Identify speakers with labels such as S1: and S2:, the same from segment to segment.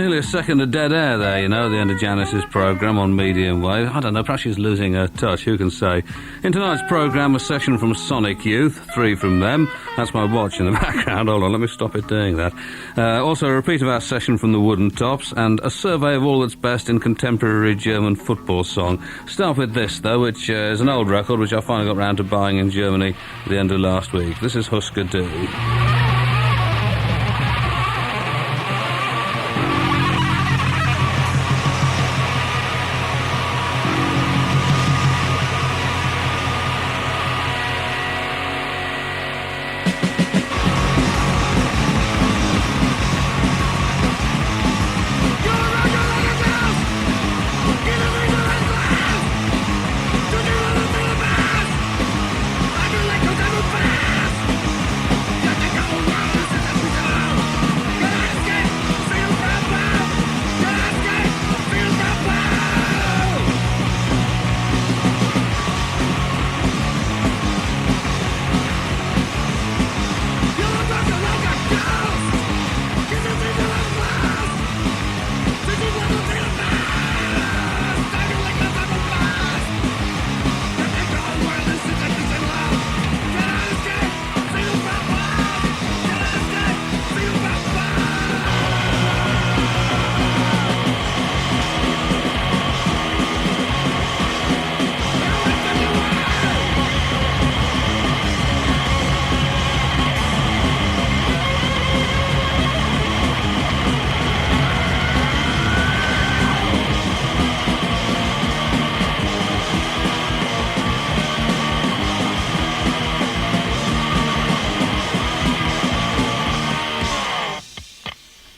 S1: Nearly a second of dead air there, you know, at the end of Janice's programme on medium wave. I don't know, perhaps she's losing her touch, who can say. In tonight's programme, a session from Sonic Youth, 3 from them. That's my watch in the background. Hold on, let me stop it doing that. Also, a repeat of our session from the Woodentops, and a survey of all that's best in contemporary German football song. Start with this, though, which is an old record, which I finally got round to buying in Germany at the end of last week. This is Husker Du.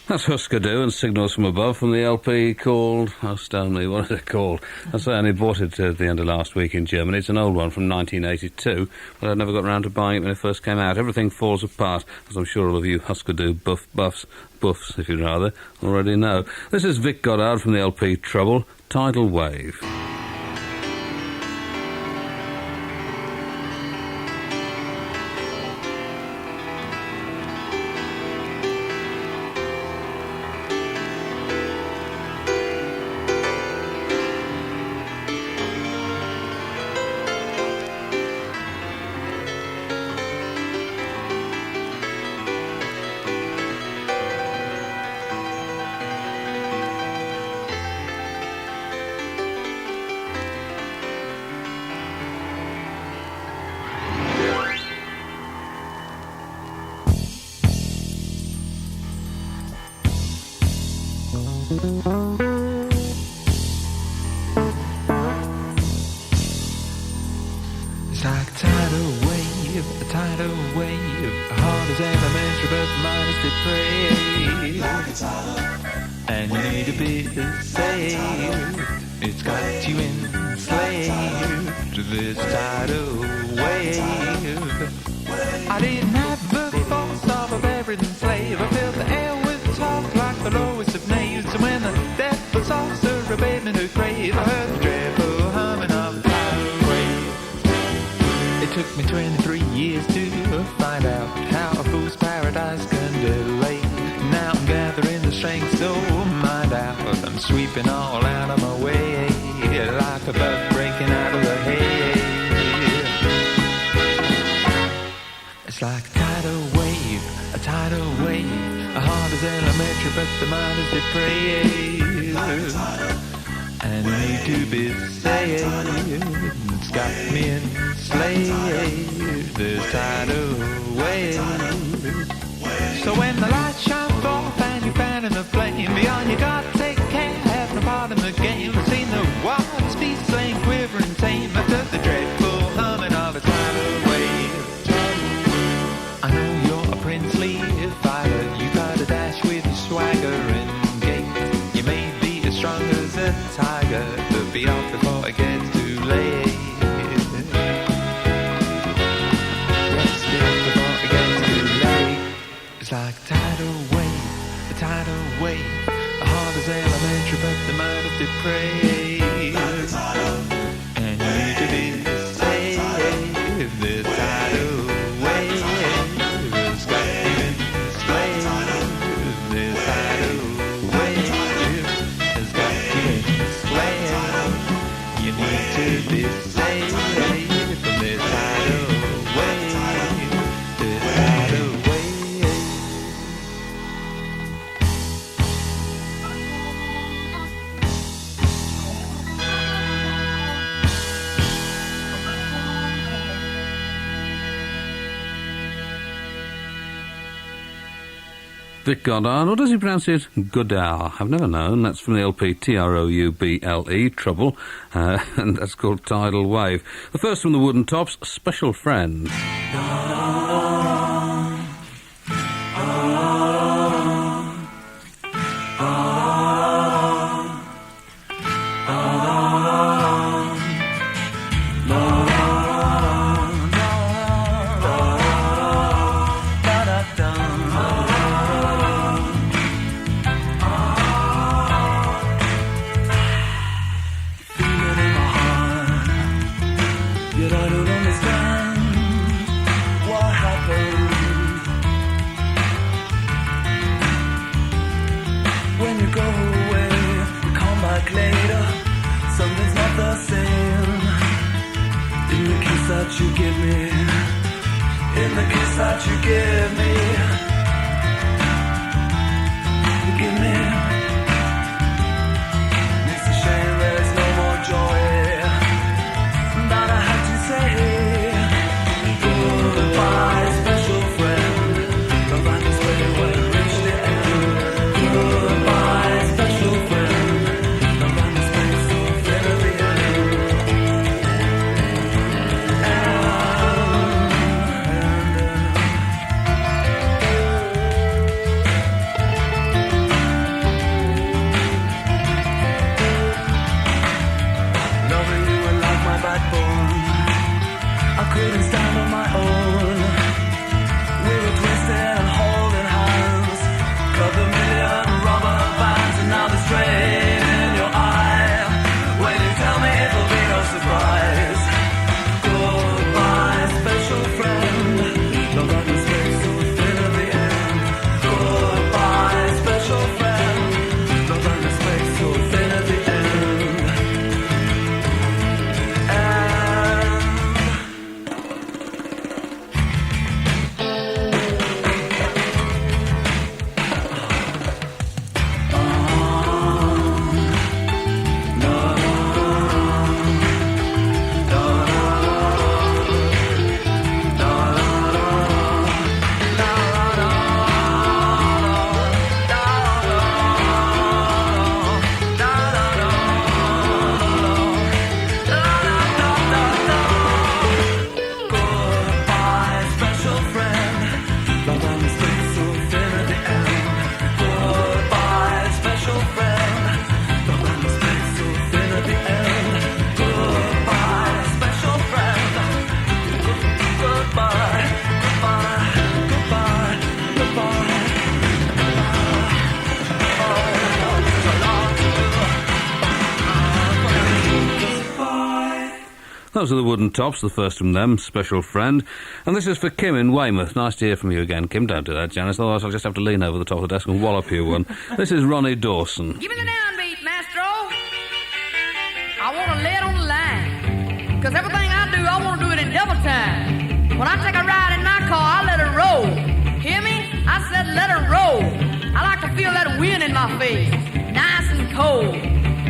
S1: That's Husker Du and Signals from Above from the LP called... Oh, stone me, what is it called? I say I only bought it at the end of last week in Germany. It's an old one from 1982, but I never got around to buying it when it first came out. Everything falls apart, as I'm sure all of you Husker Du buffs, if you'd rather, already know. This is Vic Godard from the LP-T.R.O.U.B.L.E, Tidal Wave.
S2: It's like a tidal wave, hard as elementary, but the mind is depraved. Like a tidal, and you need to be saved. It's got you enslaved to this tidal wave. I didn't have the thoughts of a buried slave. I filled the air with talk like the lowest of knaves. And when the death was saucer obeyed me to grave, I heard the dreadful humming of the tidal wave. It took me 23 years to find out how a fool's paradise can delay. Now I'm gathering the strength to mind out. I'm sweeping all out of my way, like a bug breaking out of the hay. It's like a tidal wave, a tidal wave. A heart is elementary, but the mind is depraved. And I need to be saved. It's got me enslaved. This tidal wave. So when the lights shine forth and you're fanning the flame, beyond you gotta take care, have no part in the game. I've seen the waters be slain, quivering tame after the dreadful humming of a tidal wave. I know you're a princely fighter, you got a dash with your swagger and gait. You may be as strong as a tiger, but be off before it gets too late. Yes, be off before it gets too late. It's like a tidal wave, a tidal wave. The heart is elementary, but the mind is depraved. Like a tidal, and you need to be saved. This tidal wave has got you enslaved. This tidal wave.
S1: it Godard, or does he pronounce it Godard? I've never known. That's from the LP-T.R.O.U.B.L.E, Trouble, and that's called Tidal Wave. The first from the Woodentops, Special Friend.
S3: That you give me, in the kiss that you give me, it's a shame there's no more joy, but I have to say, goodbye, special friend, the line is where we reach the end, goodbye, special friend, the line is where so thin at the end. Couldn't stand on my own. We were twisted and holding hands, cut the million rubber bands, and now the strain in your eye. When you tell me it'll be no surprise. Goodbye, special friend. The line is way so thin at the end. Goodbye, special friend. The line is way so thin at the end.
S1: Those are the Woodentops, the first from them, Special Friend. And this is for Kim in Weymouth. Nice to hear from you again. Kim, don't do that, Janice, otherwise I'll just have to lean over the top of the desk and wallop you one. This is Ronnie Dawson.
S4: Give me the downbeat, Maestro. I want to lay it on the line. Because everything I do, I want to do it in double time. When I take a ride in my car, I let it roll. Hear me? I said let it roll. I like to feel that wind in my face. Nice and cold.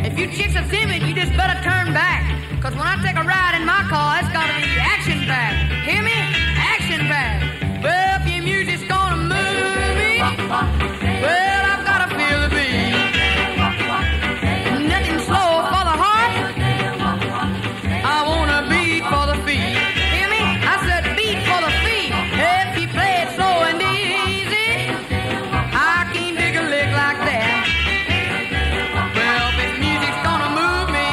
S4: If you chicks are timid, you just better turn back. Because when I take a ride in my car, it's got to be action-packed. Hear me? Action-packed. Well, if your music's going to move me, well, I've got to feel the beat. Nothing slow for the heart. I want a beat for the feet. Hear me? I said beat for the feet. If you play it slow and easy, I can't dig a lick like that. Well, if his music's gonna move me,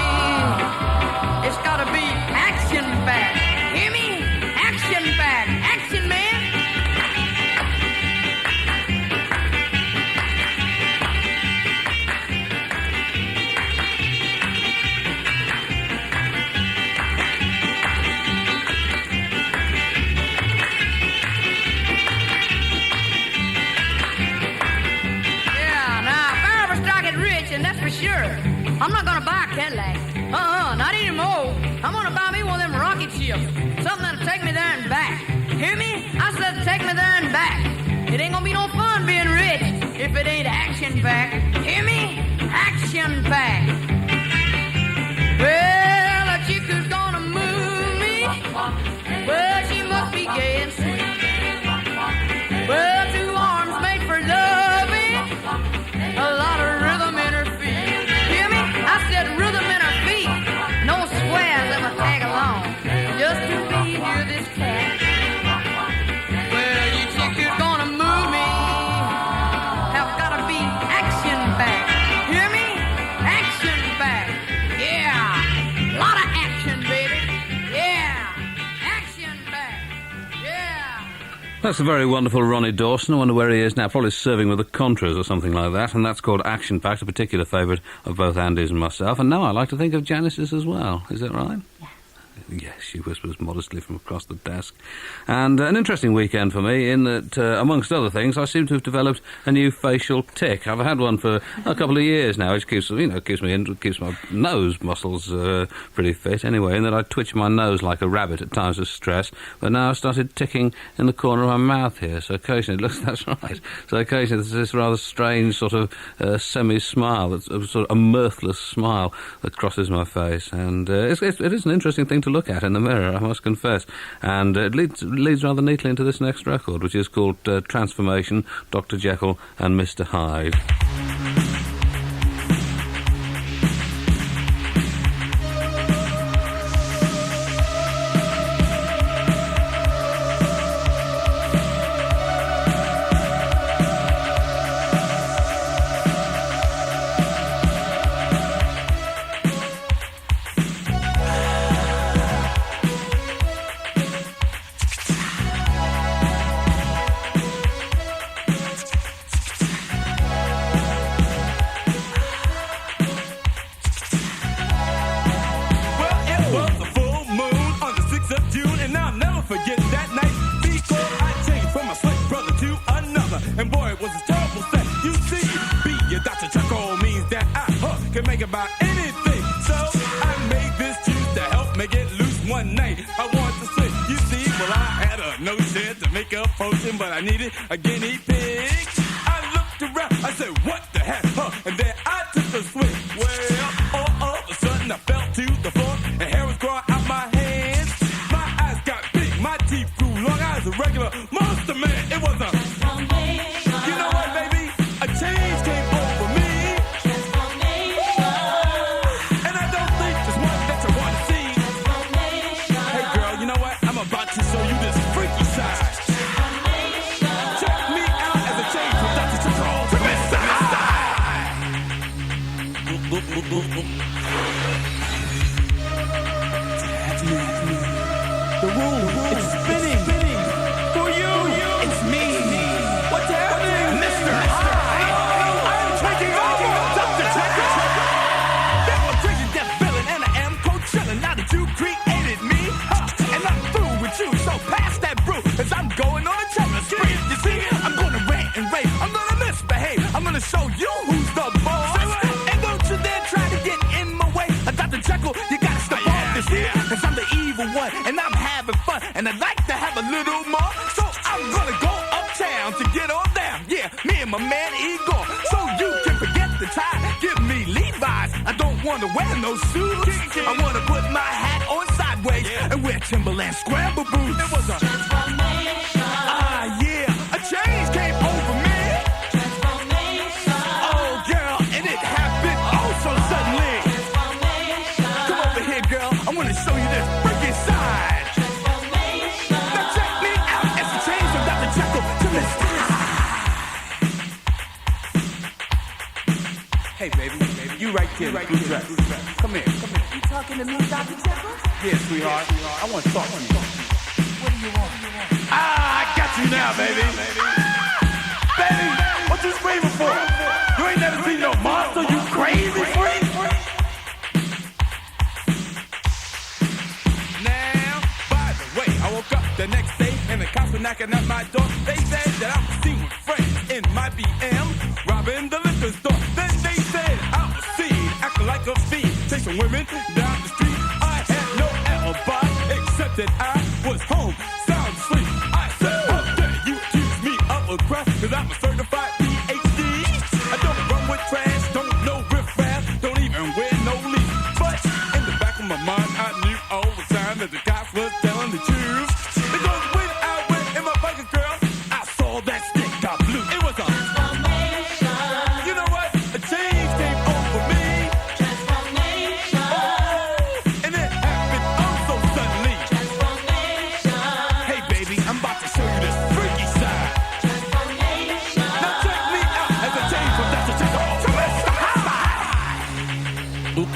S4: it's gotta be action-packed. Hear me? Action-packed. Action, man. Yeah, now, if I ever strike it rich, and that's for sure, I'm not gonna buy a Cadillac. Not anymore. I'm gonna buy me one of them rocket ships. Something that'll take me there and back. Hear me? I said take me there and back. It ain't gonna be no fun being rich if it ain't action-packed. Hear me? Action-packed. Well, a chick who's gonna move me, well, she must be gay and sweet. Well, two arms made for love.
S1: That's the very wonderful Ronnie Dawson. I wonder where he is now. Probably serving with the Contras or something like that. And that's called Action Packed, a particular favourite of both Andy's and myself. And now I like to think of Janice's as well. Is that right? Yeah. Yes, she whispers modestly from across the desk. And an interesting weekend for me in that, amongst other things, I seem to have developed a new facial tic. I've had one for a couple of years now, which keeps my nose muscles pretty fit anyway, in that I twitch my nose like a rabbit at times of stress. But now I've started ticking in the corner of my mouth here, so occasionally, that's right. So occasionally there's this rather strange sort of semi-smile, that's sort of a mirthless smile that crosses my face. And it is an interesting thing to look at in the mirror, I must confess. And it leads rather neatly into this next record, which is called Transformation, Dr. Jeckyll and Mr. Hyde.
S5: But I needed a guinea pig. I looked around, I said, what the heck, and then I took a swing. Well, all of a sudden I fell to the floor, and hair was growing out my hands. My eyes got big, my teeth grew long. I was a regular monster man. It was a transformation. You know what, baby? A change came over me. Transformation. And I don't think there's one that you want to see. Transformation. Hey girl, you know what? I'm about to show you this freaky side. The room, it's spinning. For you, it's me. What's happening? Mr. Hyde. I'm taking over. Dr. Jeckyll. That was crazy death villain, and I am Coachella. Now that you created me, and I'm through with you, so pass that brew, cause I'm going on a terror spree. You see, I'm gonna rant and rave. I'm gonna misbehave. I'm gonna show you who's the boss. And don't you dare try to get in my way. Dr. Jeckyll, you gotta step off this here, cause I'm the evil one, and I'm having fun, and I'd like to have a little more. So I'm gonna go uptown to get on down. Yeah, me and my man Igor. So you can forget the tie. Give me Levi's. I don't wanna wear no suits. I wanna put my hat on sideways and wear Timberland scramble boots. It was a transformation. Yeah, a change came over me. Transformation. Oh, girl, and it happened oh so suddenly. Transformation. Come over here, girl. I wanna show you this freaking side. Transformation. Now check me out as the change from Dr. Jeckyll to Mr. Hey, baby, you right there, right there. Come here.
S6: You talking to me, Dr. Jeckyll?
S5: Yeah, sweetheart. I want to talk to you.
S6: What do you want?
S5: I got you now, baby. Baby, what you screaming for? You ain't never seen no monster, you crazy freak? Now, by the way, I woke up the next day and the cops were knocking at my door. They said that I was seen with friends in my BM, robbing the liquor store. Then they said I was seen acting like a fiend, chasing women down the street. I had no alibi except that I was home, sound asleep. I said, how dare you accuse me of a crime? Cause I'm a certified PhD. I don't run with trash, don't know riff-raff, don't even wear no leaf. But in the back of my mind, I knew all the time that the cops was telling the truth. Because when I went in my bucket, girl, I saw that stick got blue. It was a transformation. You know what? A change came over me. Transformation. Oh, and it happened oh so suddenly. Transformation. Hey baby, I'm about to show you this freaky side. Transformation. Now check me out as a change from Dr. Jeckyll to Mr. Hyde. Oop.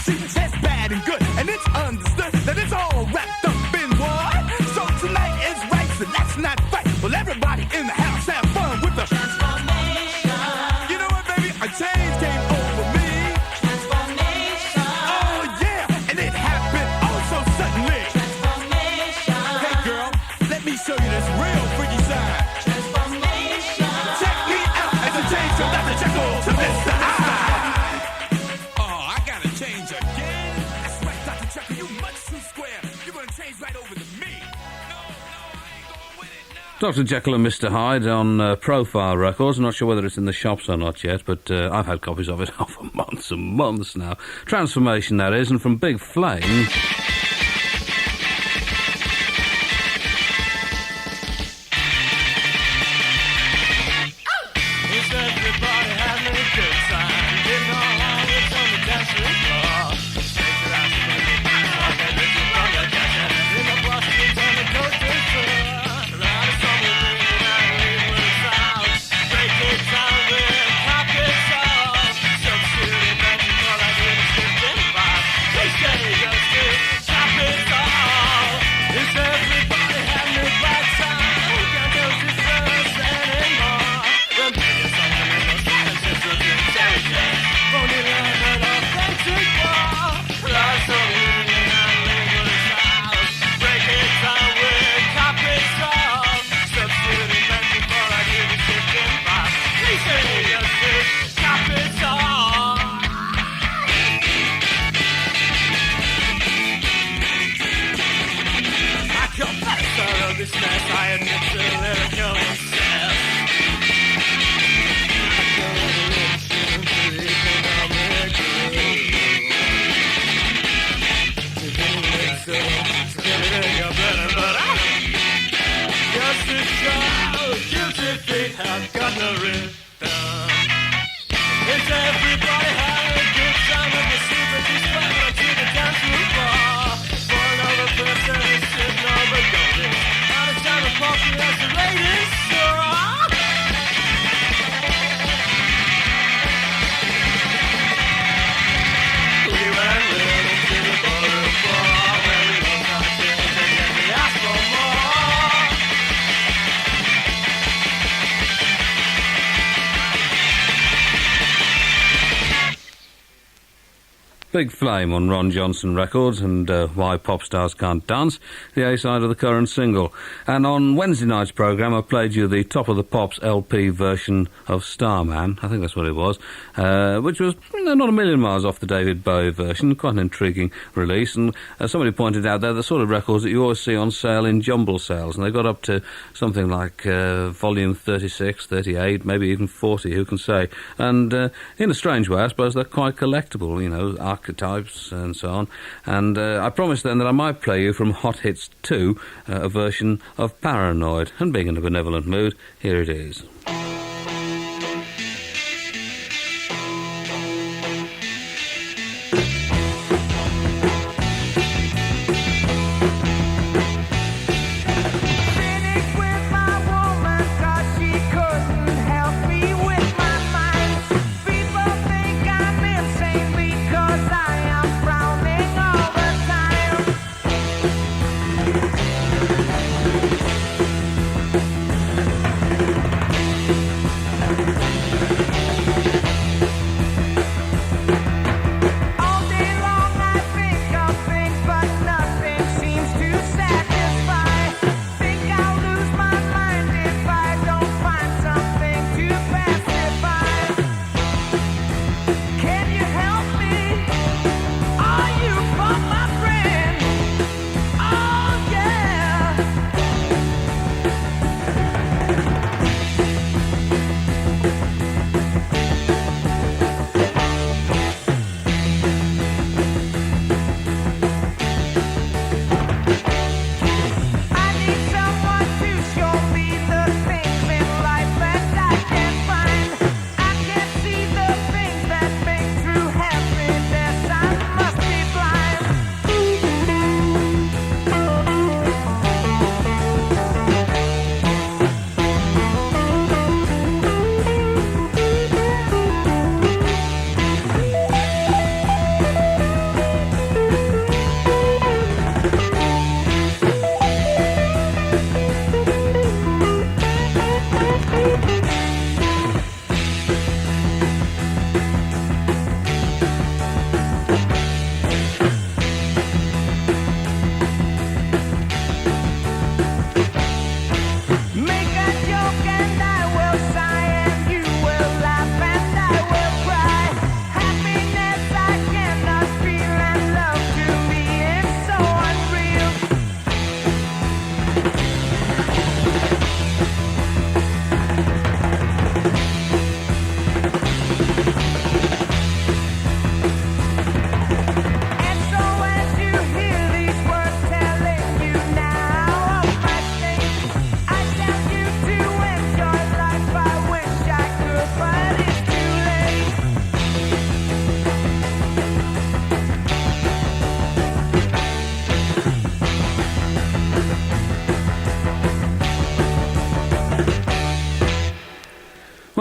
S5: She says bad and good, and it's understood that it's all wrapped up in one. So tonight is right, so let's not fight. Well, everybody in the house have fun with the transformation. You know what, baby? A change came over me. Transformation. Oh, yeah, and it happened oh so suddenly. Transformation. Hey, girl, let me show you this real freaky side. Transformation. Check me out as a change from Dr. Jeckyll to Mr. Hyde. Oh, I gotta change again. That's right, Dr. Jeckyll, you much too square. You're gonna change right over to me. No, I ain't going with it now.
S1: Dr. Jeckyll and Mr. Hyde on Profile Records. I'm not sure whether it's in the shops or not yet, but I've had copies of it for months and months now. Transformation, that is, and from Big Flame... Big Flame on Ron Johnson Records and Why Popstars Can't Dance, the A-side of the current single. And on Wednesday night's programme I played you the Top of the Pops LP version of Starman, I think that's what it was, which was not a million miles off the David Bowie version, quite an intriguing release. And somebody pointed out they're the sort of records that you always see on sale in jumble sales, and they got up to something like volume 36, 38, maybe even 40, who can say. And in a strange way, I suppose they're quite collectible, you know, archetypes and so on. And I promised then that I might play you from Hot Hits 2 a version of Paranoid. And being in a benevolent mood, here it is.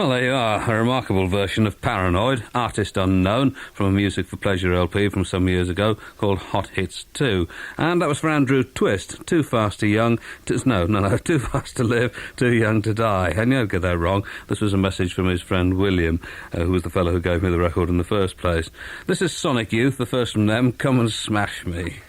S1: Well, there you are, a remarkable version of Paranoid, artist unknown, from a Music for Pleasure LP from some years ago called Hot Hits 2. And that was for Andrew Twist, Too Fast to Young, Too Fast to Live, Too Young to Die. And you don't get that wrong, this was a message from his friend William, who was the fellow who gave me the record in the first place. This is Sonic Youth, the first from them, Come and Smash Me.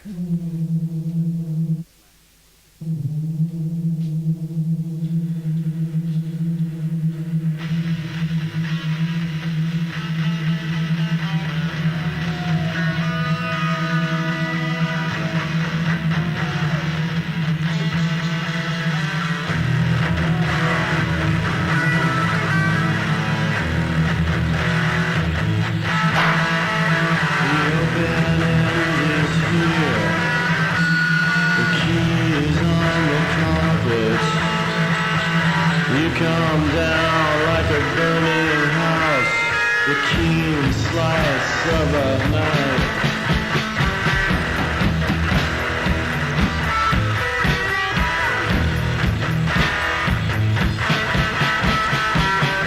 S7: Come down like a burning house, the keen slice of a knife.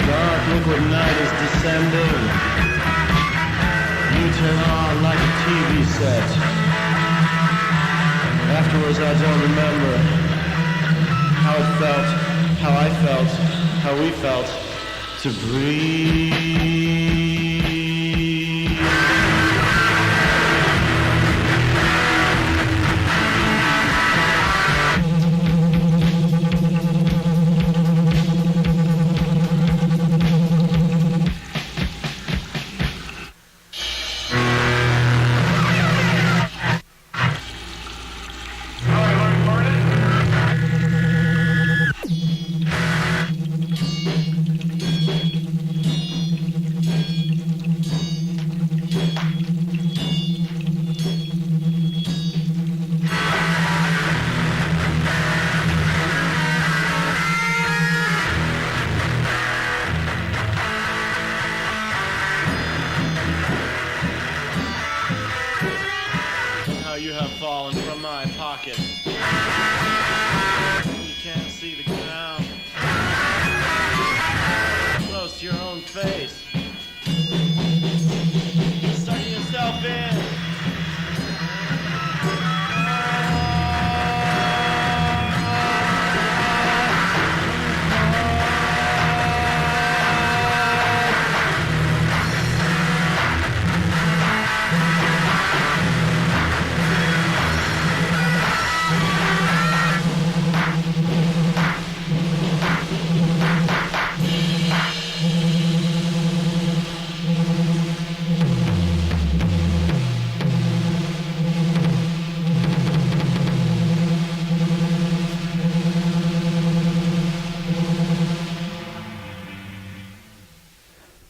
S7: Dark liquid night is descending. You turn on like a TV set. Afterwards I don't remember how it felt. How I felt, how we felt, to breathe.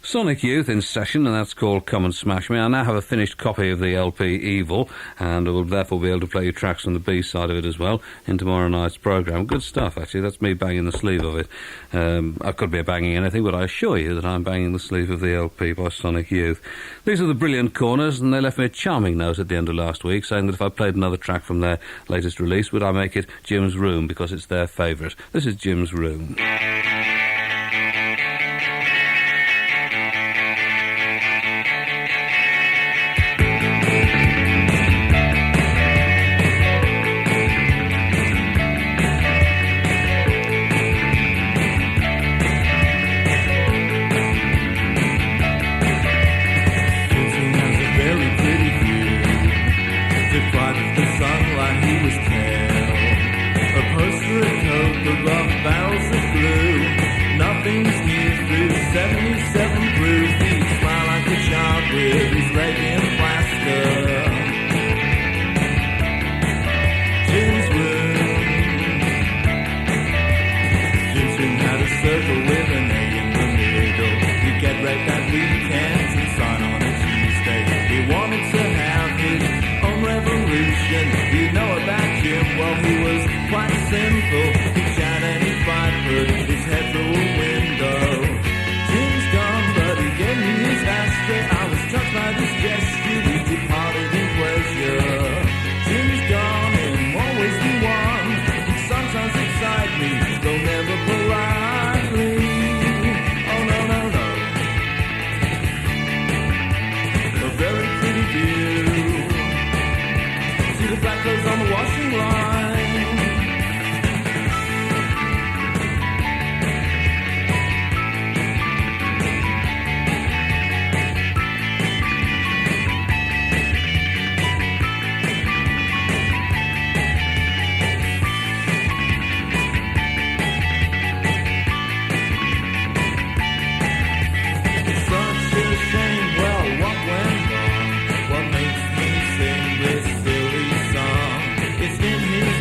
S1: Sonic Youth in session, and that's called Come and Smash Me. I now have a finished copy of the LP Evil, and I will therefore be able to play you tracks from the B side of it as well in tomorrow night's programme. Good stuff, actually. That's me banging the sleeve of it. I could be banging anything, but I assure you that I'm banging the sleeve of the LP by Sonic Youth. These are the Brilliant Corners, and they left me a charming note at the end of last week saying that if I played another track from their latest release, would I make it Jim's Room, because it's their favourite. This is Jim's Room.
S3: Sometimes excite me, though never politely. Oh no, no. What makes me sing this silly song? It's in his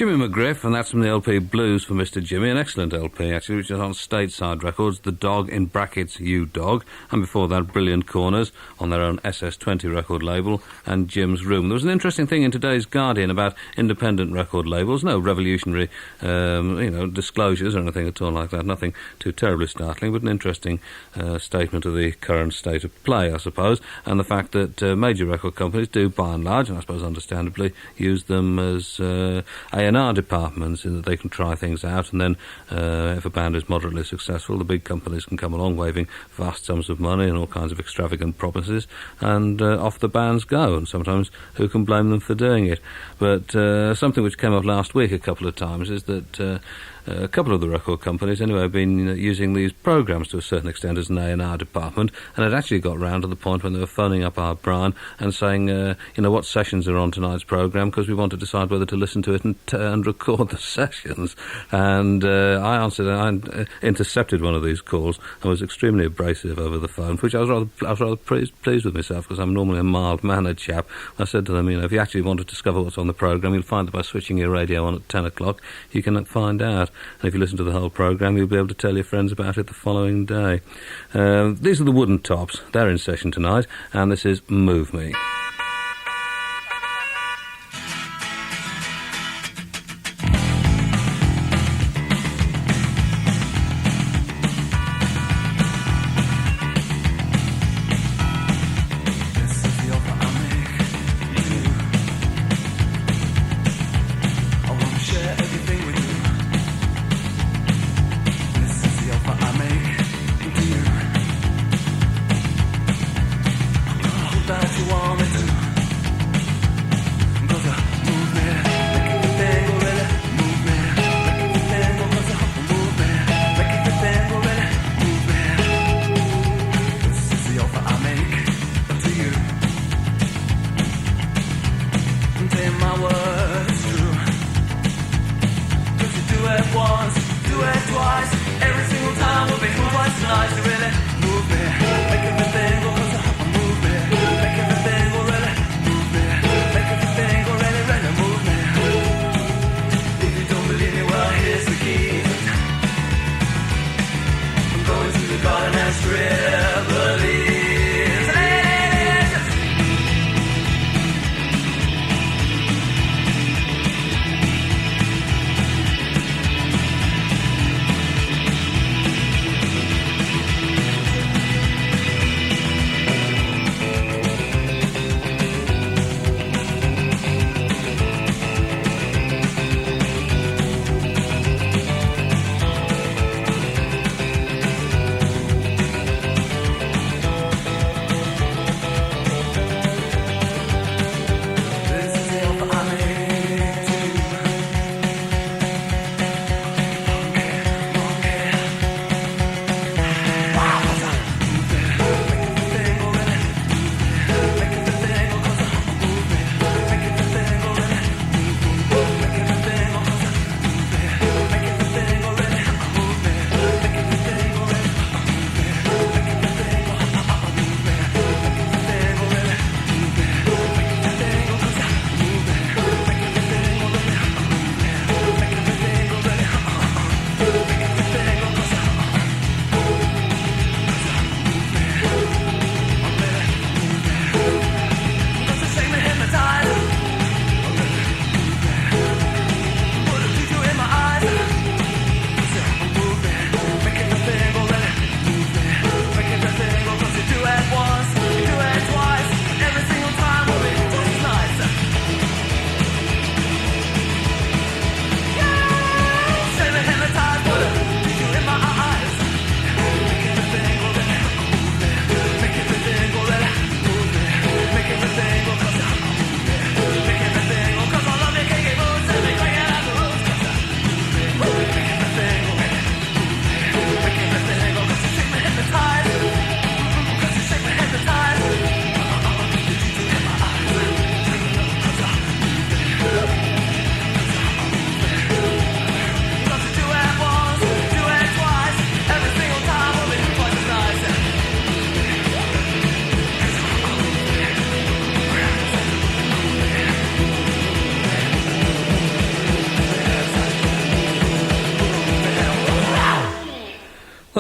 S1: Jimmy McGriff, and that's from the LP Blues for Mr. Jimmy, an excellent LP actually, which is on Stateside Records, The Dog in brackets You Dog, and before that Brilliant Corners on their own SS20 record label, and Jim's Room. There was an interesting thing in today's Guardian about independent record labels, no revolutionary disclosures or anything at all like that, nothing too terribly startling, but an interesting statement of the current state of play, I suppose, and the fact that major record companies do by and large, and I suppose understandably, use them as A&R departments in that they can try things out, and then if a band is moderately successful, the big companies can come along waving vast sums of money and all kinds of extravagant promises, and off the bands go, and sometimes who can blame them for doing it? But something which came up last week a couple of times is that a couple of the record companies anyway have been using these programs to a certain extent as an A&R department, and it actually got round to the point when they were phoning up our Brian and saying, what sessions are on tonight's program, because we want to decide whether to listen to it and record the sessions. And I answered, I intercepted one of these calls and was extremely abrasive over the phone, which I was rather pleased with myself, because I'm normally a mild-mannered chap. I said to them, if you actually want to discover what's on the program, you'll find that by switching your radio on at 10 o'clock, you can find out. And if you listen to the whole programme, you'll be able to tell your friends about it the following day. These are the Woodentops. They're in session tonight, and this is Move Me.
S3: That you want me to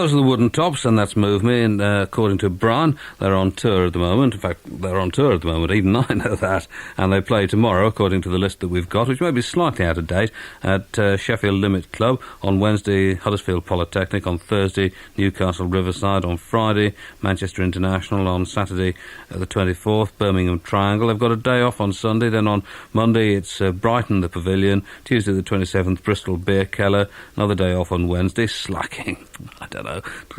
S1: Those are the Woodentops, and that's Move Me, and according to Brian, they're on tour at the moment. In fact, they're on tour at the moment, even I know that. And they play tomorrow, according to the list that we've got, which may be slightly out of date, at Sheffield Limit Club, on Wednesday, Huddersfield Polytechnic, on Thursday, Newcastle Riverside, on Friday, Manchester International, on Saturday, the 24th, Birmingham Triangle. They've got a day off on Sunday, then on Monday it's Brighton, the Pavilion, Tuesday the 27th, Bristol Beer Keller, another day off on Wednesday, slacking. I don't know.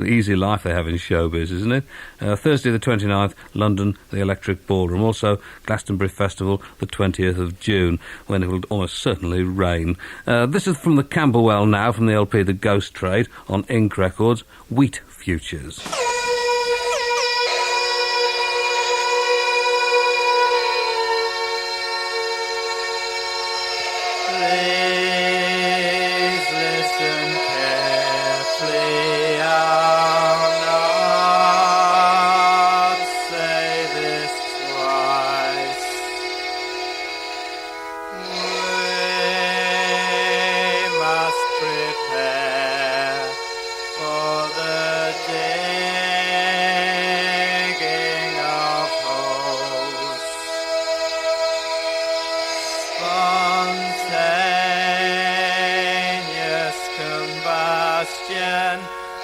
S1: Easy life they have in showbiz, isn't it? Thursday the 29th, London, the Electric Ballroom. Also, Glastonbury Festival, the 20th of June, when it will almost certainly rain. This is from the Camberwell now, from the LP The Ghost Trade, on Ink Records, Wheat Futures.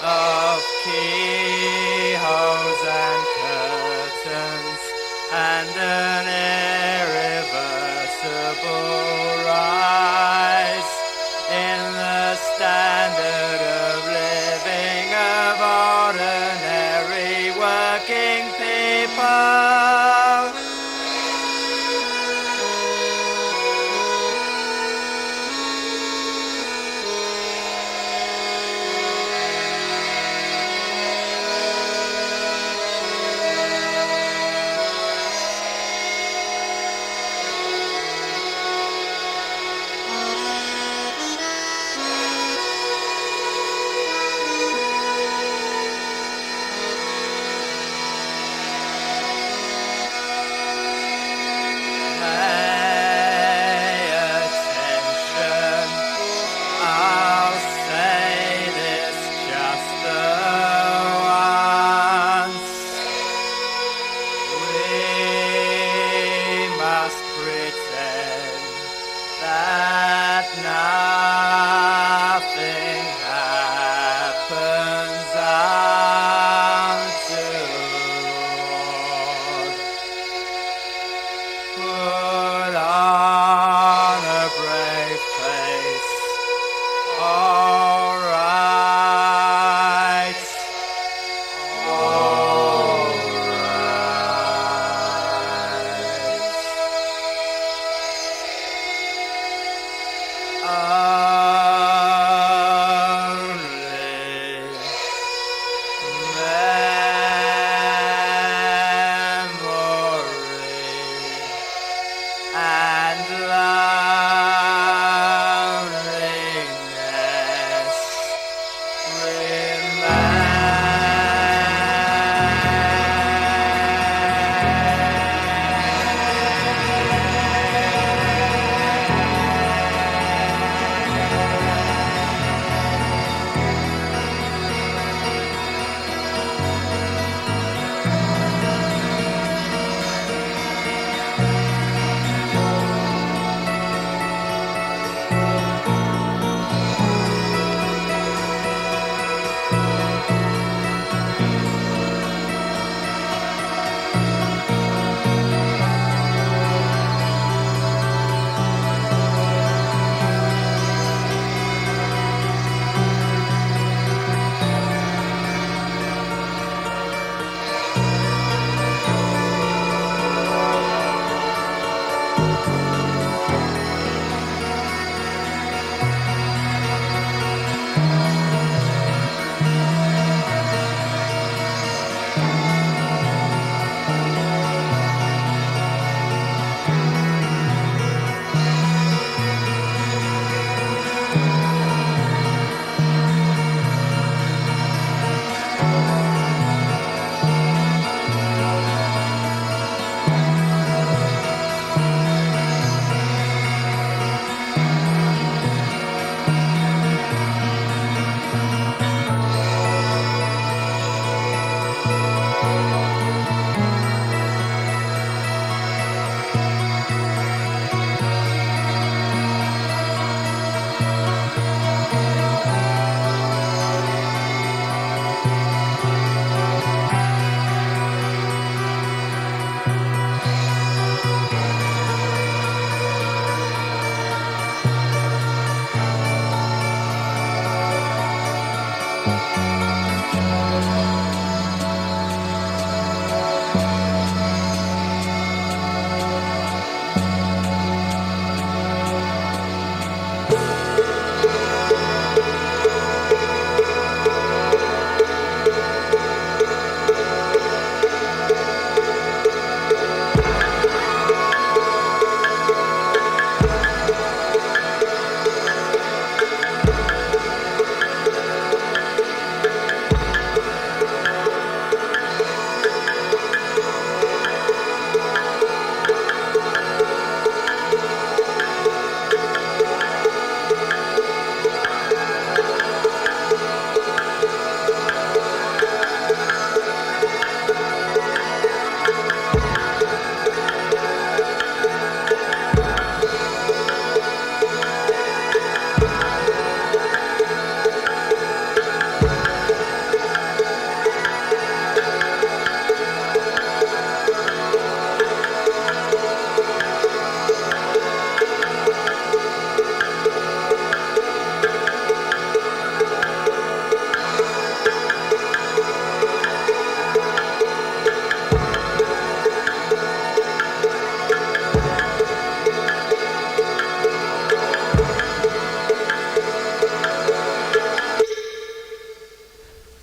S2: Of keyholes and curtains, and an irreversible rise in the standard of living of ordinary working people.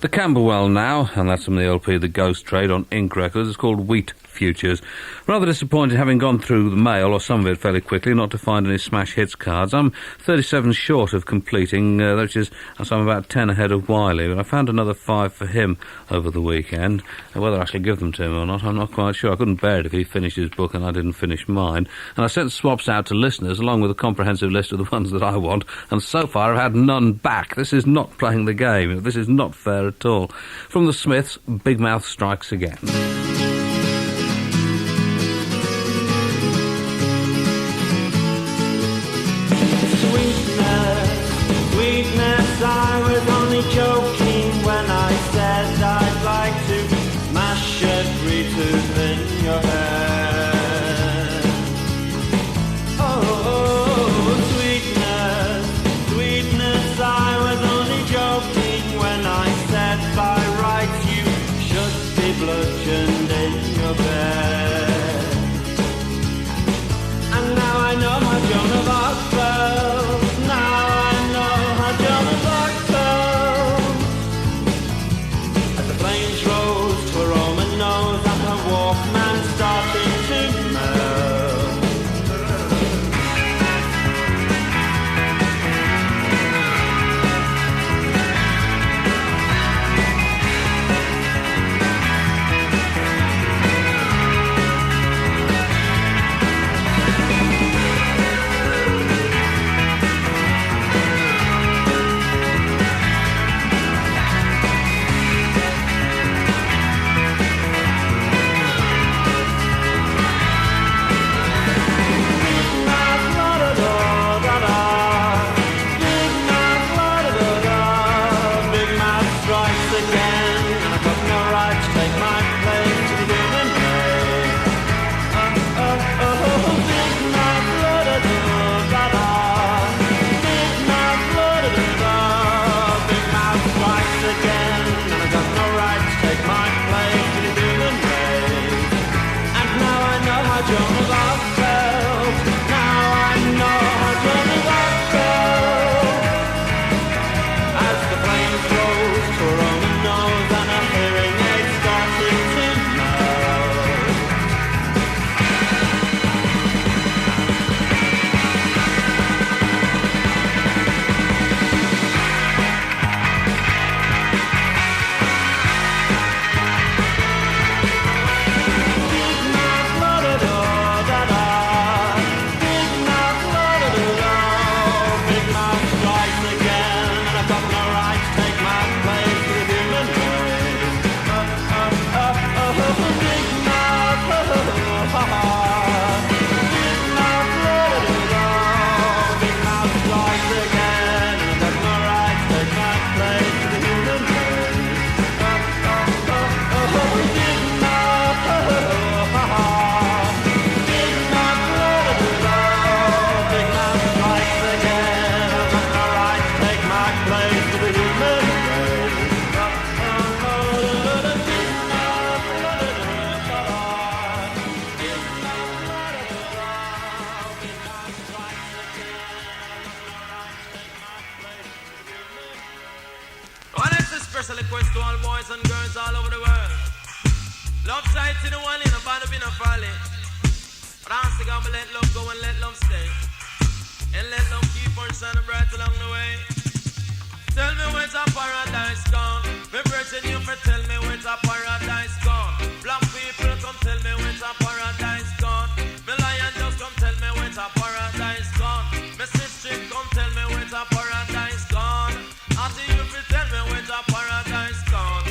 S1: The Camberwell now, and that's from the LP The Ghost Trade on Ink Records. It's called Wheat Futures. Rather disappointed, having gone through the mail, or some of it fairly quickly, not to find any Smash Hits cards. I'm 37 short of completing, which is, so I'm about 10 ahead of Wiley, but I found another 5 for him over the weekend. Whether I actually give them to him or not, I'm not quite sure. I couldn't bear it if he finished his book and I didn't finish mine. And I sent swaps out to listeners, along with a comprehensive list of the ones that I want, and so far I've had none back. This is not playing the game. This is not fair at all. From the Smiths, Bigmouth strikes again.
S3: Sweetness, I was only joking when I said I'd like to smash every tooth in your head. Oh, sweetness, sweetness, I was only joking when I said by rights you should be bludgeoned in your bed. And now I know how Joan of Arc felt. Now I know how Joan of Arc felt. As the flames rose to a Roman nose and her Walkman started
S8: mighty the one in a band of in a folly. But I'm still gonna let love go and let love stay. And let love keep on shining bright along the way. Tell me where's our paradise gone? Me virgin, you for tell me where's our paradise gone? Black people come tell me where's our paradise gone? Me lion just come tell me where's our paradise gone? Me sister come tell me where's our paradise gone? After you for tell me where's our paradise gone?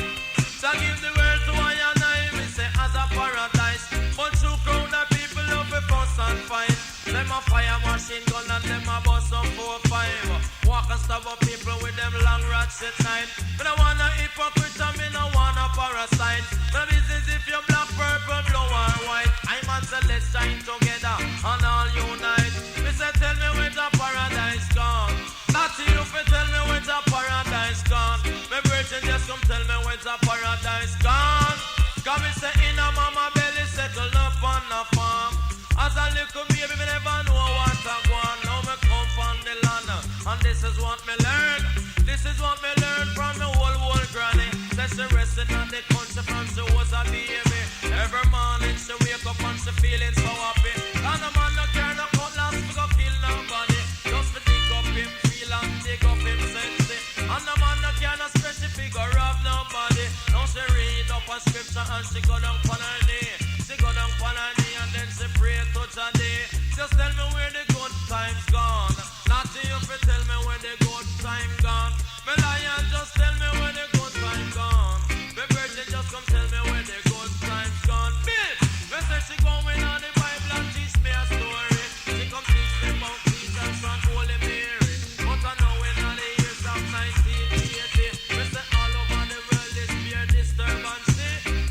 S8: So give the world to I and I, me say as a paradise. But you crowd of people love a fuss and fight. Them a fire machine gun and them a bust some 4-5. Walk and stab up people with them long rods at night. Me no want no hypocrite and me no want no parasite. The business if you black, purple, blue or white. I'm and say let's shine together and all unite. Me say tell me where's the paradise gone? Not you for tell me where's the paradise gone? Me virgin just come tell me where's the paradise gone? Cause me say in a mama belly settle up on the farm. As a little baby, me never know what I want. Now me come from the land, and this is what me learn. This is what me learn from the whole granny. Says she resting on the country from she was a baby. Every morning she wake up and she feeling so happy. And the man no care no cutlass, we go kill nobody. Just to dig up him feel and dig up him sense. And the man no care no stretch the figure of nobody. Now she read up a scripture and she go down on her knee. She go down on her knee and then she pray to Jockey. Just tell me where the good times gone. Not to you for tell me where the good time gone. Me lion just tell me where the good time gone. Me virgin just come tell me where the good times gone. Bitch, me say she going on the Bible and teach me a story. She come teach me about Jesus and Holy Mary. But I know in all the years of 1980, me say all over the world is fear disturbance.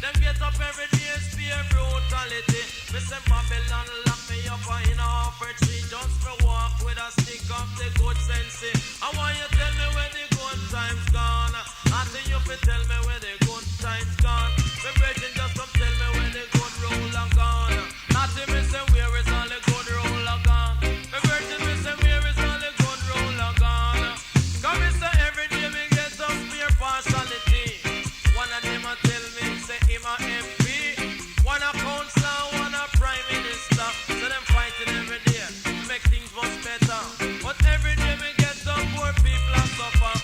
S8: Them get up every day spear brutality. Me say Babylon lock me up in a offer tree just for walk with a stick of the good sense. I want you tell me where the good times gone. I think you fi tell me where the good times gone. Me virgin just come tell me where the good roller gone. Not to me say where is all the good roller gone. Me virgin me say where is all the good roller gone. Come me say every day me get some fear partiality. One of them a tell me say him a MP. One a councillor, one a prime minister. So them fighting every day, make things much better. But every day me get some poor people a suffer.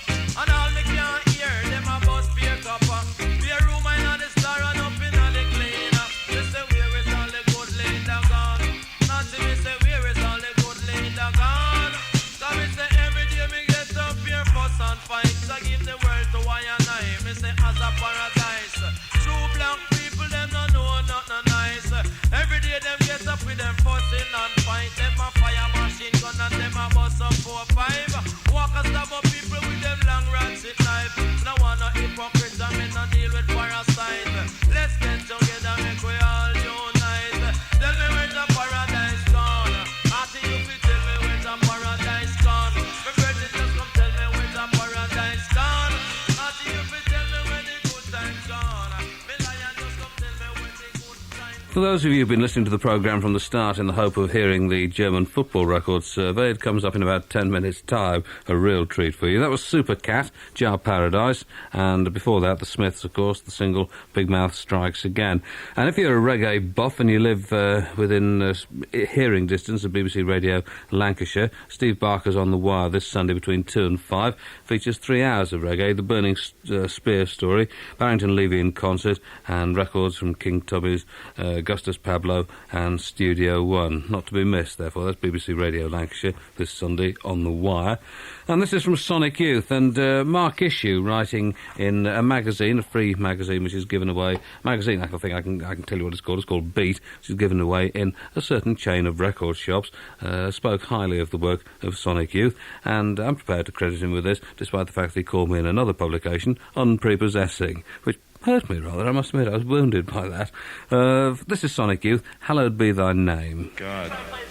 S8: And all me can't hear, them a bust beer copper. Beer room in the star and up in the cleaner. They say where is all the good later gone? Not to me say where is all the good later gone? So me say every day me get up here fuss and fight. So give the world to I and I. Me say as a paradise. True black people them no know nothing nice. Every day them get up with them fussing and fight. Them a fire machine gun and them a bust up 4-5. Walk and stab up people with them long rods with knife. No one no hypocrite and me no deal with parasite. Let's get together make we all unite. Tell me where's the paradise gone? After you fi tell me where's the paradise gone? My virgin just come tell me where's the paradise gone? After you fi tell me where the good times gone? Me lion just come tell me where the good times.
S1: For those of you who've been listening to the programme from the start in the hope of hearing the German Football Records survey, it comes up in about 10 minutes' time. A real treat for you. That was Super Cat, Jar Paradise, and before that, the Smiths, of course, the single Bigmouth Strikes Again. And if you're a reggae buff and you live within hearing distance of BBC Radio Lancashire, Steve Barker's On the Wire this Sunday between 2 and 5 features 3 hours of reggae, the Burning Spear story, Barrington Levy in concert, and records from King Tubby's, Augustus Pablo and Studio One. Not to be missed, therefore. That's BBC Radio Lancashire this Sunday on The Wire. And this is from Sonic Youth, and Mark Issue, writing in a magazine, a free magazine, which is given away, magazine, I can tell you what it's called Beat, which is given away in a certain chain of record shops, spoke highly of the work of Sonic Youth, and I'm prepared to credit him with this, despite the fact that he called me in another publication, unprepossessing, which hurt me rather, I must admit. I was wounded by that. This is Sonic Youth, Hallowed Be Thy Name.
S7: God.
S3: Bible,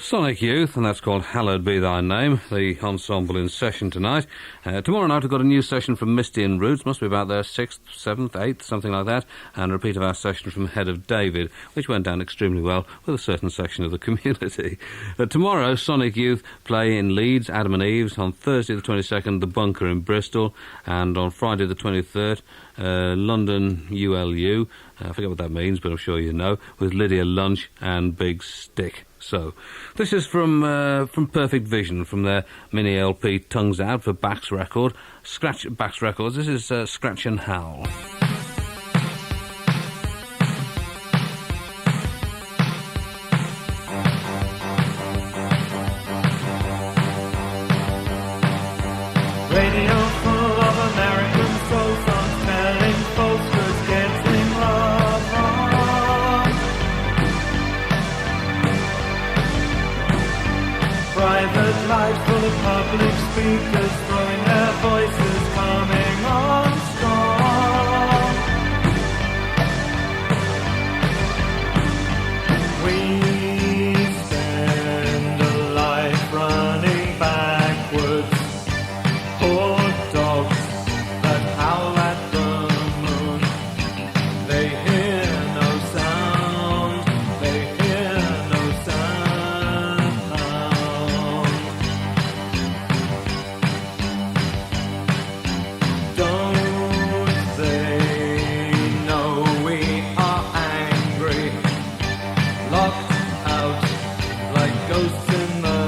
S1: Sonic Youth, and that's called Hallowed Be Thy Name, the ensemble in session tonight. Tomorrow night we've got a new session from Misty and Roots, must be about their 6th, 7th, 8th, something like that, and a repeat of our session from Head of David, which went down extremely well with a certain section of the community. Tomorrow, Sonic Youth play in Leeds, Adam and Eve's, on Thursday the 22nd, The Bunker in Bristol, and on Friday the 23rd, London ULU, I forget what that means, but I'm sure you know, with Lydia Lunch and Big Stick. So, this is from Perfect Vision, from their mini LP Tongues Out for Bach's record. Bach's Records, this is Scratch and Howl.
S3: Radio full of American soul songs telling falsehoods, getting love wrong. Private lives full of public speakers throwing their voices, coming on strong. We spend a life running backwards. Poor dogs that howl at the moon. They hear no sound. They hear no sound. Don't they know we are angry? Locked out like ghosts in the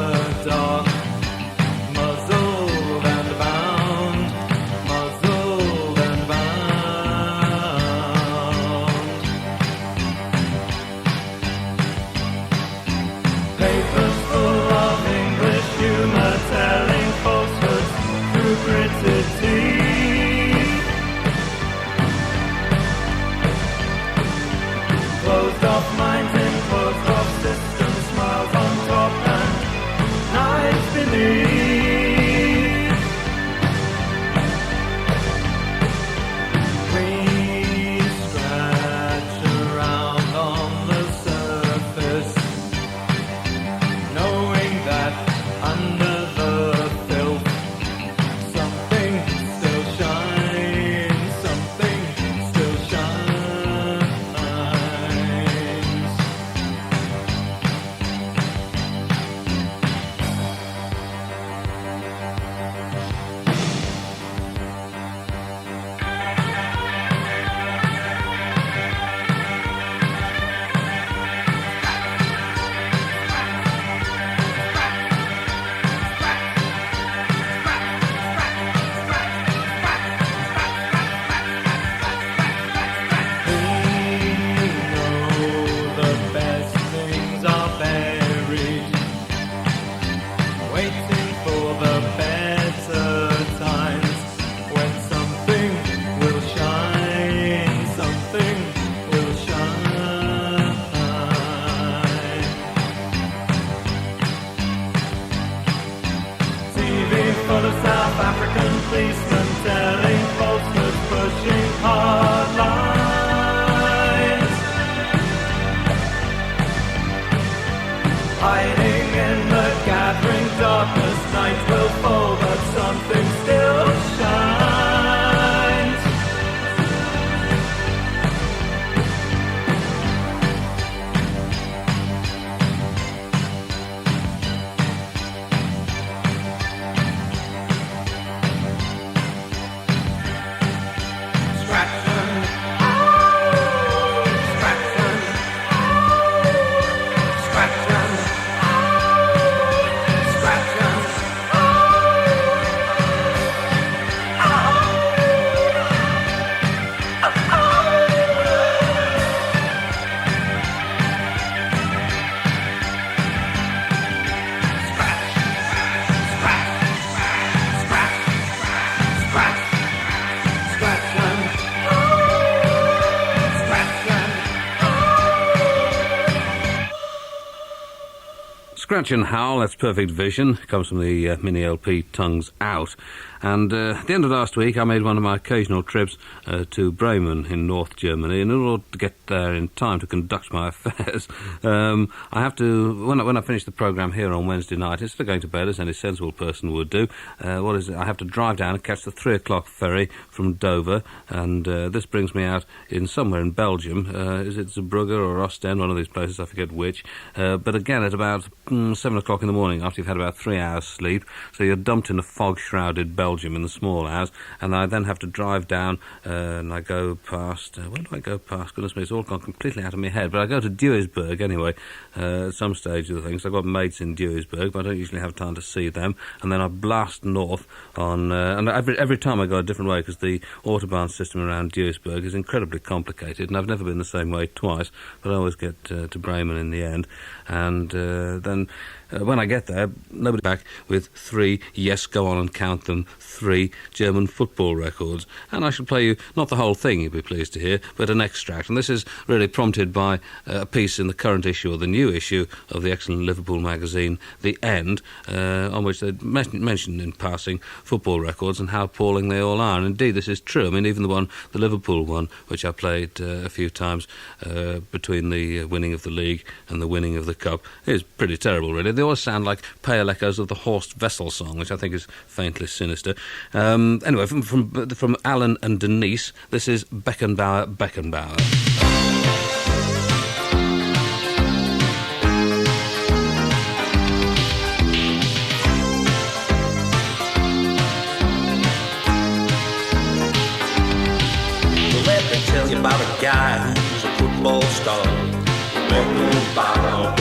S3: dark. Muzzled and bound, muzzled and bound. Papers full of English humor telling falsehoods through gritted teeth. Closed off minds in closed off systems, smiles on top and knives beneath. We scratch around on the surface, knowing that under the filth something still shines, something still shines. The best things are buried, waiting for the better times when something will shine, something will shine. TV full of South African policemen telling falsehoods, pushing hard lines. Hiding in the gathering darkness, night will fall, but something still shines. Scratch and scratch and scratch and scratch and
S1: Scratch and Howl, that's Perfect Vision, comes from the mini LP Tongues Out. And at the end of last week, I made one of my occasional trips to Bremen in North Germany. And in order to get there in time to conduct my affairs, I have to, when I finish the programme here on Wednesday night, instead of going to bed, as any sensible person would do, I have to drive down and catch the 3 o'clock ferry from Dover. And this brings me out in somewhere in Belgium. Is it Zeebrugge or Ostend, one of these places, I forget which. But again, at about 7 o'clock in the morning, after you've had about 3 hours sleep, so you're dumped in a fog-shrouded Belgium in the small hours, and I then have to drive down, and I go past, where do I go past? Goodness me, it's all gone completely out of my head, but I go to Duisburg anyway, at some stage of the thing, so I've got mates in Duisburg, but I don't usually have time to see them, and then I blast north on, and every time I go a different way, because the Autobahn system around Duisburg is incredibly complicated, and I've never been the same way twice, but I always get to Bremen in the end, and then when I get there, nobody back with 3, yes, go on and count them, 3 German football records. And I shall play you, not the whole thing, you'll be pleased to hear, but an extract. And this is really prompted by a piece in the current issue, or the new issue, of the excellent Liverpool magazine, The End, on which they mentioned in passing football records and how appalling they all are. And indeed, this is true. I mean, even the Liverpool one, which I played a few times between the winning of the league and the winning of the cup, is pretty terrible, really. They always sound like pale echoes of the Horst Wessel song, which I think is faintly sinister. Anyway, from Alan and Denise, this is Beckenbauer.
S9: Let me tell you about a guy who's a football star. Beckenbauer.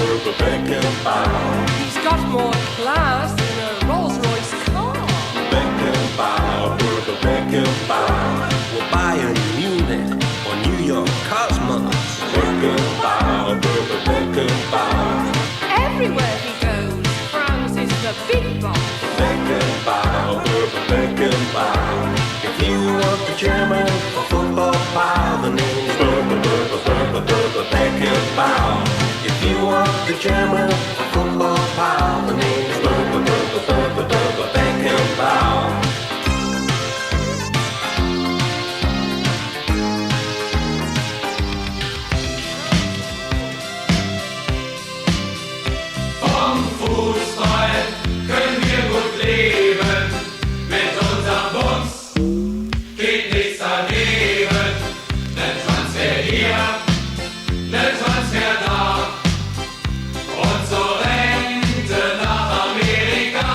S10: He's got more class than a Rolls-Royce car.
S9: Beckenbauer. We'll buy a Munich or New York Cosmos. Beckenbauer.
S10: Everywhere he goes, France is the big boss.
S9: Beckenbauer. If you want the German football power, the name is Beckenbauer. If you want the German football power, the name is Beckenbauer.
S11: Vom Fußball können wir gut leben. Mit unserem Bums geht nichts daneben. Nen Transfer hier, nen Transfer da. Und zur Rente nach Amerika.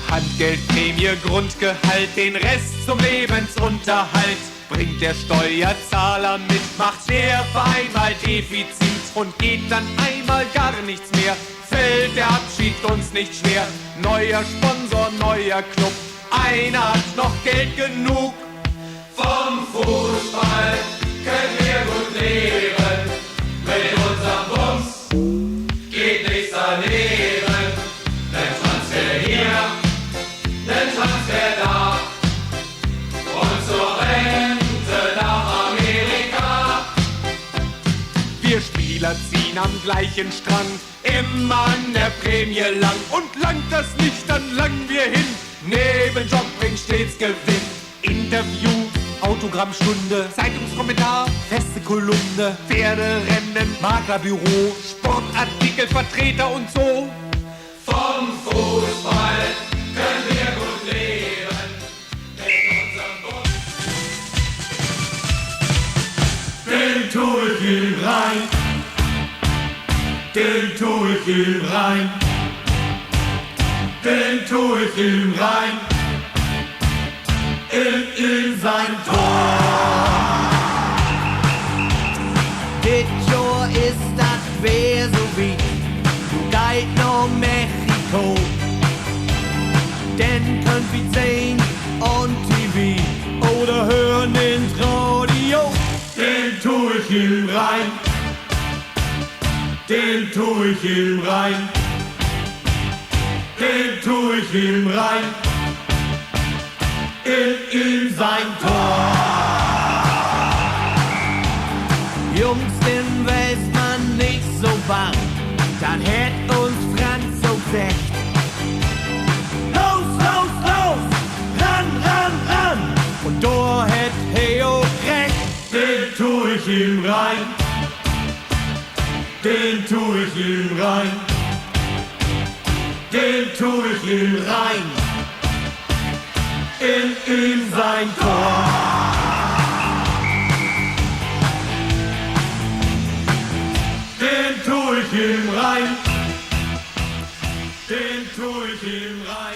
S2: Handgeldprämie, Grundgehalt, den Rest zum Lebensunterhalt bringt der Steuerzahler mit, macht der Verein mal Defizit und geht dann einmal gar nichts mehr. Fällt der Abschied uns nicht schwer, neuer Sponsor, neuer Club, einer hat noch Geld genug.
S11: Vom Fußball können wir gut leben. Mit unserem Bums geht nichts daneben. Nen Transfer hier, nen Transfer da. Und zur Rente nach Amerika.
S2: Wir Spieler ziehen am gleichen Strang, immer an der Prämie lang. Und langt das nicht, dann langen wir hin. Nebenjob bringt stets Gewinn. Interview, Autogrammstunde, Zeitungskommentar, feste Kolumne, Pferderennen, Maklerbüro, Sportartikel, Vertreter und so.
S11: Vom Fußball können wir gut leben. Mit unserem Bus.
S5: Den tu ich ihm rein. Den tu ich ihm rein. Den tu ich ihm rein. In sein Tor.
S3: Dit Jahr ist das wär so wie geht nach Mexiko. Denn könnt wir sehen on TV oder hören ins Radio.
S5: Den tu ich ihm rein. Den tu ich ihm rein. Den tu ich ihm rein. In sein Tor.
S3: Jungs, den weiß man nicht so bang, dann hätt uns Franz so gesagt. Los, los,
S11: ihm rein. Den tu ich ihm rein. Den tu ich ihm rein. In ihm sein Tor. Den tu ich ihm rein. Den tu ich ihm rein.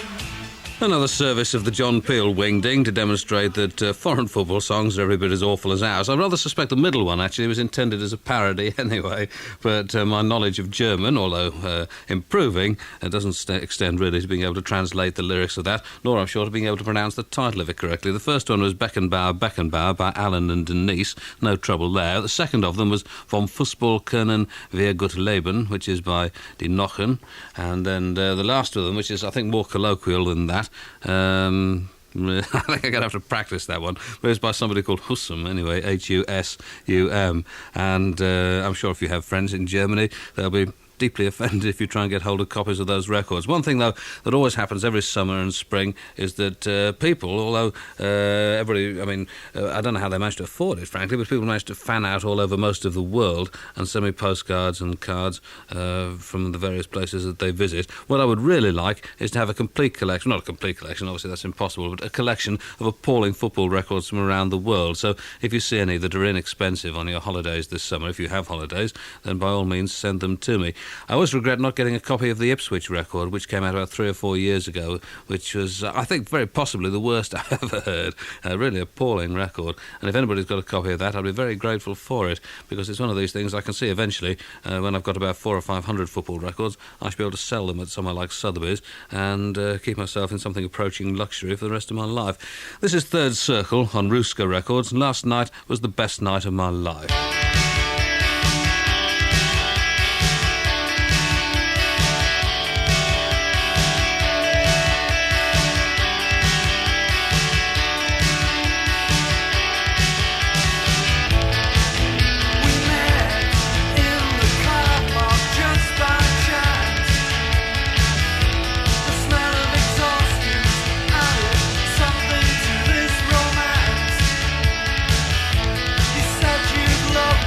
S1: Another service of the John Peel wingding to demonstrate that foreign football songs are every bit as awful as ours. I rather suspect the middle one, actually, was intended as a parody anyway, but my knowledge of German, although improving, doesn't extend really to being able to translate the lyrics of that, nor I'm sure to being able to pronounce the title of it correctly. The first one was Beckenbauer by Alan and Denise, no trouble there. The second of them was Vom Fussball, Können, Leben, which is by die Knochen, and then the last of them, which is, I think, more colloquial than that, I think I'm going to have to practice that one, but it's by somebody called Husum, anyway, Husum, and I'm sure if you have friends in Germany, they'll be deeply offended if you try and get hold of copies of those records. One thing, though, that always happens every summer and spring is that people, although everybody, I mean, I don't know how they manage to afford it, frankly, but people manage to fan out all over most of the world and send me postcards and cards from the various places that they visit. What I would really like is to have a complete collection, not a complete collection, obviously that's impossible, but a collection of appalling football records from around the world. So if you see any that are inexpensive on your holidays this summer, if you have holidays, then by all means send them to me. I always regret not getting a copy of the Ipswich record, which came out about 3 or 4 years ago, which was, I think, very possibly the worst I ever heard. A really appalling record. And if anybody's got a copy of that, I'd be very grateful for it, because it's one of these things I can see eventually, when I've got about 400 or 500 football records, I should be able to sell them at somewhere like Sotheby's and keep myself in something approaching luxury for the rest of my life. This is Third Circle on Husker Records. Last night was the best night of my life.
S3: Something to this romance. You said you'd love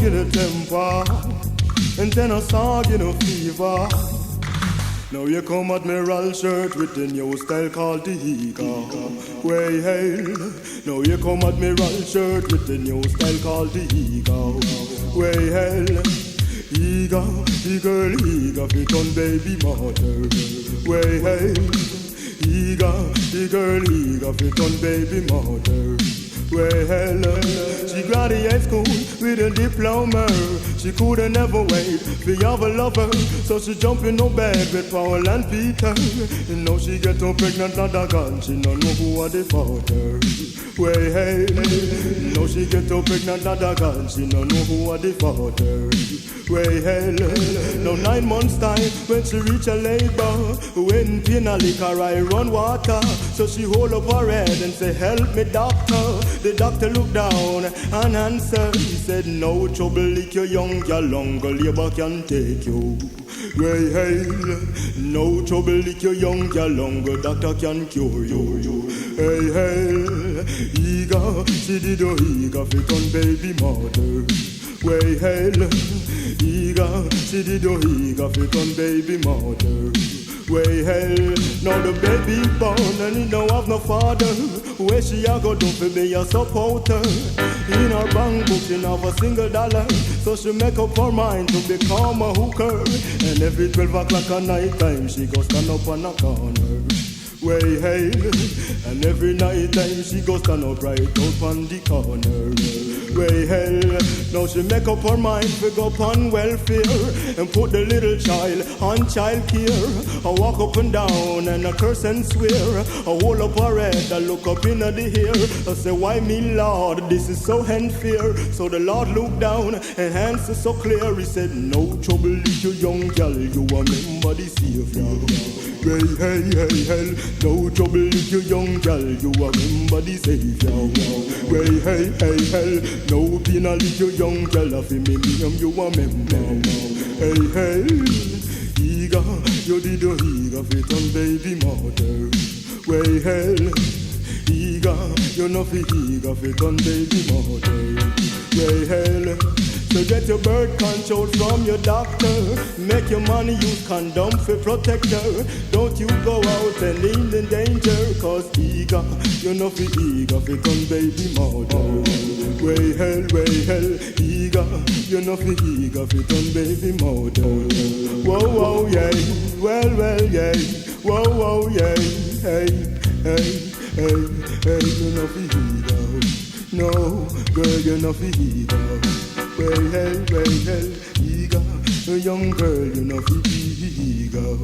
S12: get a temper, and then I saw get a fever. Now you come Admiral shirt with the new style called the Eagle. Way hail. Now you come Admiral shirt with the new style called the Eagle. Way hail. Eagle, eagle, eagle, fit on baby mother. Way hail. Eagle, eagle, eagle, fit on baby mother. Well, she graduated school with a diploma. She couldn't never wait for have a lover, so she jump in no bed with Paul and Peter. And now she get so pregnant at a gun, she don't know who are the father. Well, hey, now she get so pregnant at a gun, she don't know who are the father. Well, hell, now 9 months time when she reach a labor, when pin a liquor I run water, so she hold up her head and say, help me doctor. The doctor looked down and answered, he said, no trouble, lick your young girl, longer labor can take you. Well, hell, no trouble, lick your young girl, longer doctor can cure you. Hey, hell, eager, she did a eager fit on baby mother. Way hell, eager, she did a eager fit on baby mother. Way hell, now the baby born and he don't have no father. Where she a go do for be a supporter? In her bank book she have a $1, so she make up her mind to become a hooker. And every 12 o'clock at night time she go stand up on a corner. Way hey, and every night time she goes stand up right out on the corner. Way hell, now she make up her mind to go upon welfare and put the little child on child care. I walk up and down and I curse and swear. I hold up her head, I look up in the air. I say, why me Lord, this is so unfair. So the Lord looked down and answered so clear. He said, no trouble, little young girl, you remember the Savior. Hey, hey, hey, hey, no trouble if you young girl, you remember the Savior. Hey, hey, hey, hey, no penal if you young girl, of him, you remember. Hey, hey, eager, you did a eager fit on baby mother. Hey, hey, eager, you know fi eager fit on baby mother. Hey, hey, so get your birth control from your doctor. Make your money use condom for protector. Don't you go out and in danger, cause eager, you know fi eager fit on baby mother. Way hell, eager, you know fi eager fit on baby mother. Whoa, whoa, yeah, well, yeah, whoa, whoa, yeah, hey, hey, hey, hey, you know fi eager. No, girl, you know fi eager. Well, hell, eager, a young girl, you know fi eager.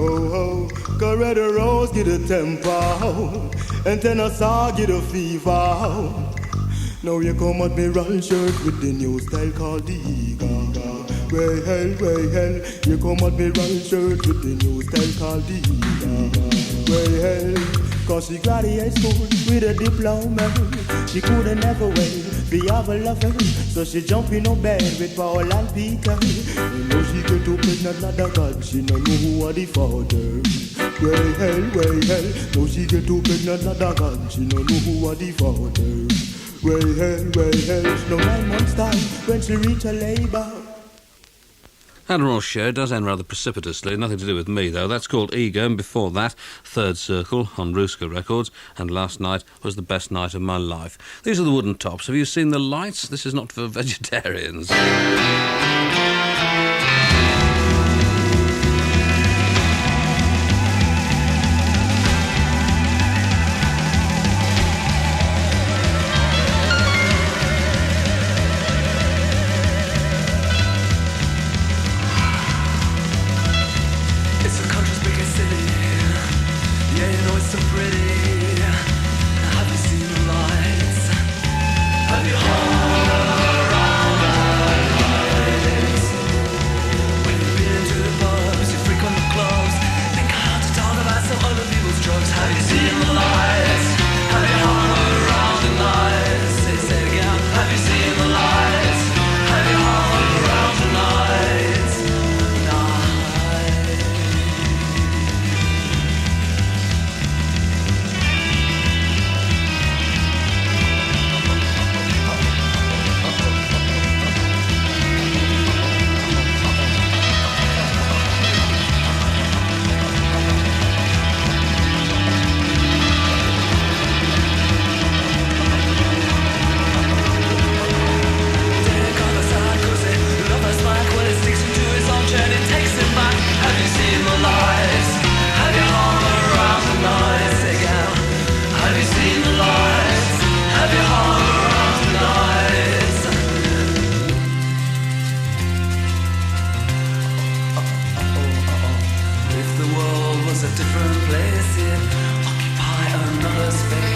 S12: Oh, Coretta Rose get a temper, and Tennessee get a fever. Now you come Admiral shirt with the new style called the Eagle. Well, hell, you come Admiral shirt with the new style called the Eagle. Well, cause she graduated school with a diploma. She couldn't never wait to have a lover, so she jump in no bed with Paul and Peter. You know she get too pregnant like a god, she don't know who are the father. Well, hell, now she get too pregnant like a god, she don't know who are the father. Well, hell, no 9 months time when she reach her labor.
S1: Admiral's show does end rather precipitously, nothing to do with me though. That's called Ego, and before that, Third Circle on Husker Records, and last night was the best night of my life. These are the Woodentops. Have you seen the lights? This is not for vegetarians.
S3: Have you heard around the a different place, it occupy another space.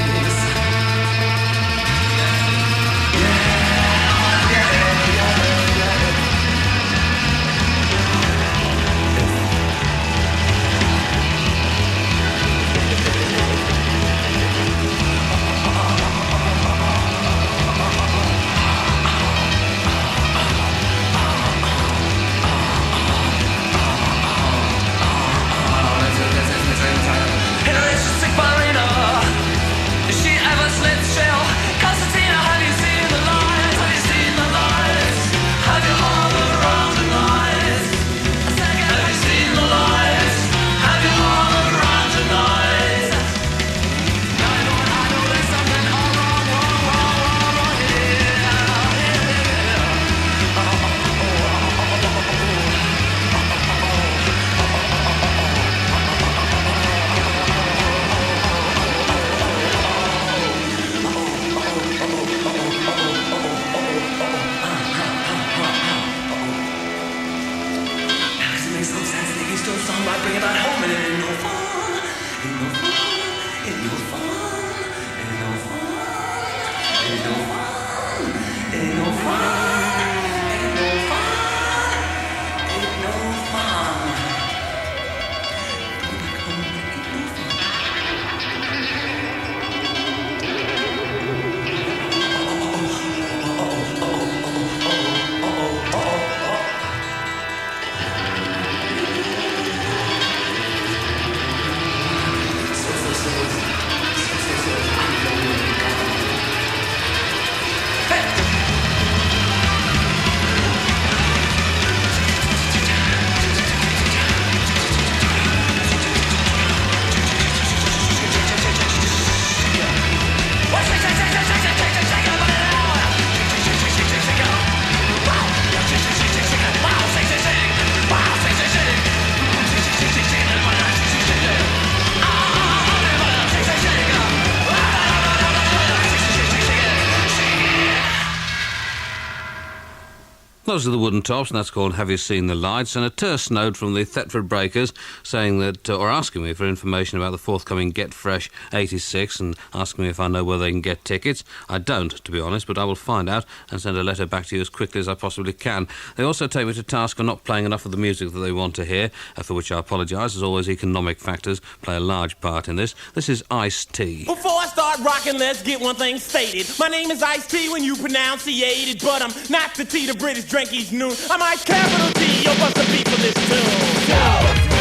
S1: Those are the Woodentops, and that's called Have You Seen the Lights? And a terse note from the Thetford Breakers saying that, or asking me for information about the forthcoming Get Fresh 86 and asking me if I know where they can get tickets. I don't, to be honest, but I will find out and send a letter back to you as quickly as I possibly can. They also take me to task for not playing enough of the music that they want to hear, for which I apologise. As always, economic factors play a large part in this. This is Ice-T.
S13: Before I start rocking, let's get one thing stated. My name is Ice-T when you pronunciate it, but I'm not the T, the British drink each noon. I'm Ice capital T, yo, bust the beat for this tune. Go!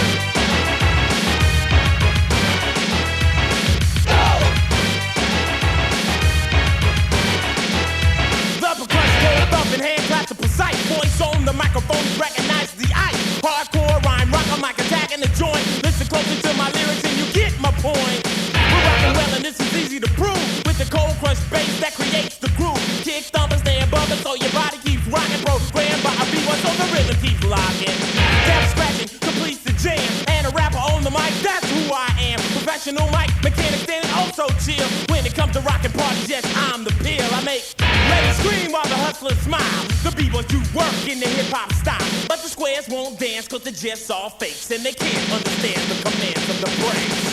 S13: Hand claps are precise, voice on the microphone, recognize the ice. Hardcore rhyme, rock, I'm like attacking the joint. Listen closer to my lyrics and you get my point. We're rocking well and this is easy to prove. With the cold crush bass that creates the groove. Kick thumpers, stand bumping so your body keeps rocking. Programmed by a B1 so the rhythm keeps locking. Tap scratching completes the jam. And a rapper on the mic, that's who I am. Professional mic, mechanic standing oh so chill. When it comes to rocking parties, yes, I'm the pill. I make ladies scream while the hustlers smile. The B-boys do work in the hip-hop style. But the squares won't dance cause they're just all fakes. And they can't understand the commands of the breaks.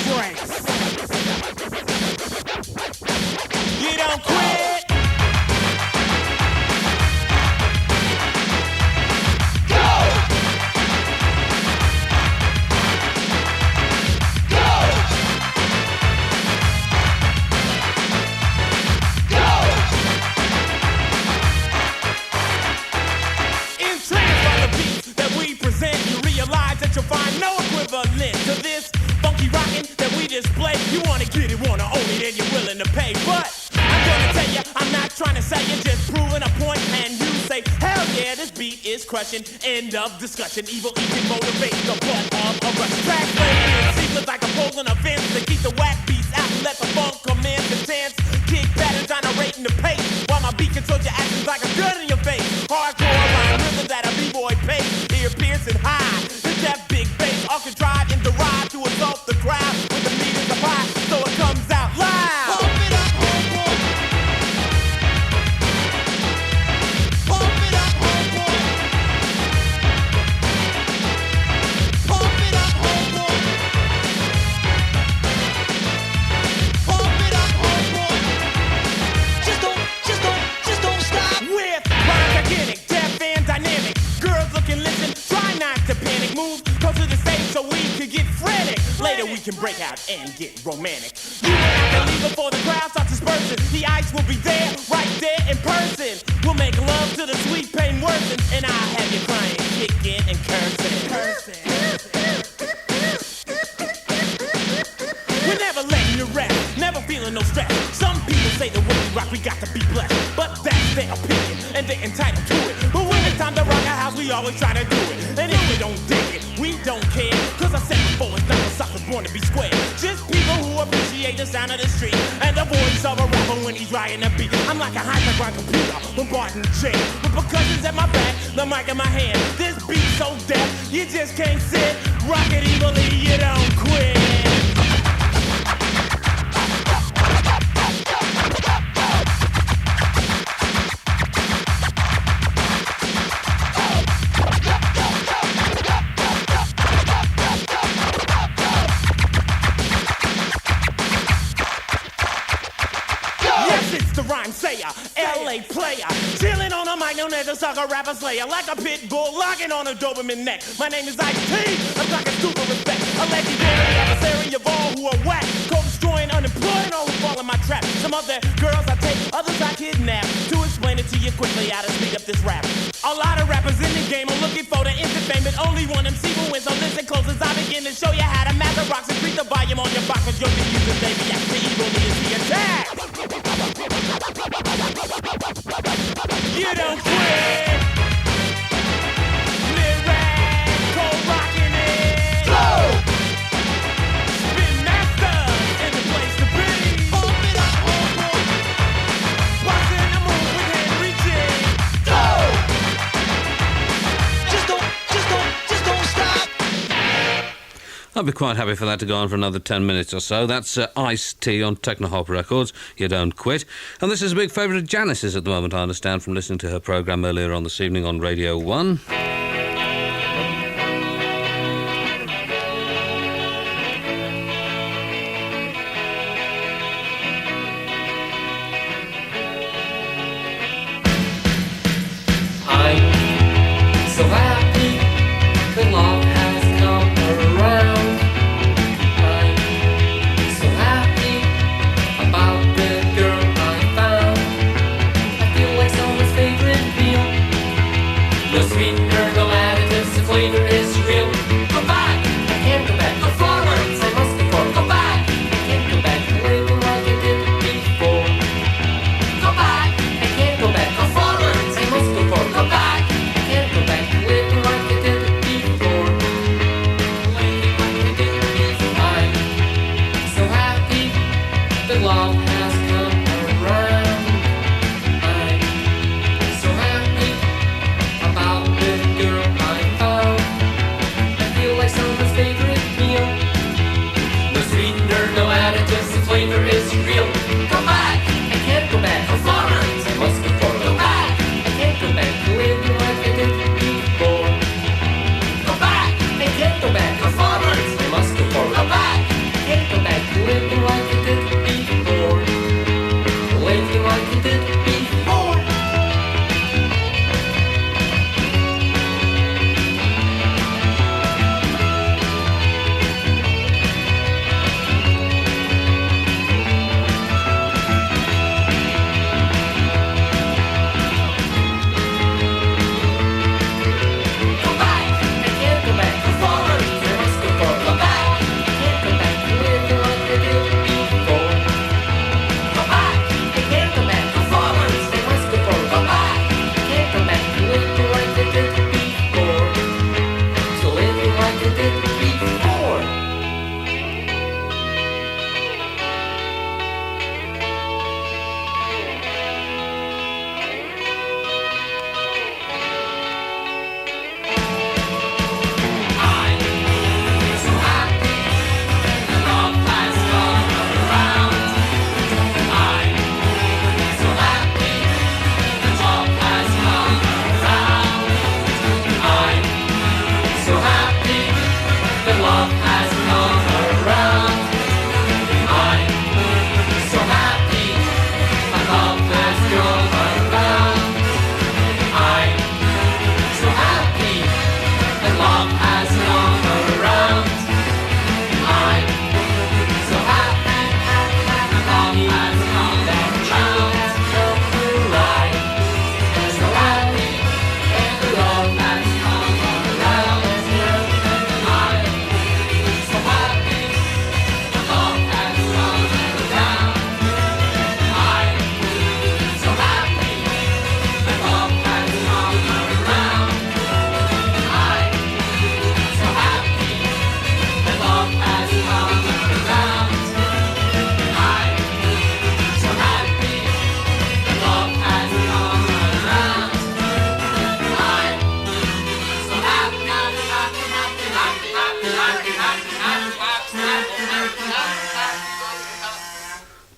S13: You don't quit. You'll find no equivalent to this funky rockin' that we display. You wanna get it, wanna own it, and you're willing to pay. But I'm gonna tell you, I'm not trying to say you're just proving a point. And you say, hell yeah, this beat is crushing. End of discussion. Evil can motivate the butt of a rush. Track playing in sequence like opposing events to keep the whack beats out and let the funk command the dance. Kick patterns, gyrating the pace while my beat controls your actions like a gun in your face. Hardcore rhyme rhythms that a b-boy pace. Ear piercing high. That big bass all contrived and derived to assault the crowd with the meters of high, so it comes out loud. Pump it up, homeboy. Pump it up, homeboy. Pump it up, homeboy. not to panic. Move close to the stage so we can get frantic. Later we can break out and get romantic. You and I can leave before the crowd starts dispersing. The ice will be there, right there in person. We'll make love till the sweet pain worsens, and I'll have you crying, kicking, and cursing. We're never letting you rest, never feeling no stress. Some people say the way we rock, we got to be blessed, but that's their opinion, and they're entitled to it. But when it's time to rock our house, we always try to do it. And if we don't dig it, we don't care. Cause I said before, it's not a sucker born to be square. Just people who appreciate the sound of the street and the voice of a rapper when he's riding the beat. I'm like a hypergrind computer, bombarding the chain. With percussions at my back, the mic in my hand. This beat's so deaf, you just can't sit. Rock it evilly, you don't quit. LA player, chilling on a mic known as a sucker rapper slayer, like a pit bull locking on a Doberman neck. My name is Ice-T, I'm talking super respect, a legendary adversary of all who are whack, cold-destroying, unemployed, and all who fall in my trap. Some of the girls I take, others I kidnap. To explain it to you quickly, I to speed up this rap. A lot of rappers in the game are looking for the instant fame, but only one MC will win. So listen close as I begin to show you how to master rocks. Increase the volume on your box, cause you'll be using baby. That's the evil is the attack. You don't quit. Miracle rocking it. Go! Spin master in the place to be. Pump it up, oh boy. Watching the move with Henry J. Go! Just don't stop.
S1: I'd be quite happy for that to go on for another 10 minutes or so. That's Ice-T on Techno Hop Records. You don't quit. And this is a big favourite of Janice's at the moment, I understand, from listening to her programme earlier on this evening on Radio 1.
S10: I'm so happy that love has come around.
S3: The sweetener, the additives, the flavor is real. Go back, I can't go back. Go forwards, I must go forward. Go back, I can't go back. Living like I did before. Go back, I can't go back. Go forwards, I must go forward. Go back, I can't go back. Living like I did before. Living like I did before. I'm so happy that love has come around. I'm so happy about the girl I found. long as long around. I'm so happy, as long as long around. I'm so happy, as long as long around. I'm so happy, as long as long around. I'm so happy, as long as long around. I'm so happy, as long as long around. I'm so happy, as long as long around. I'm so happy,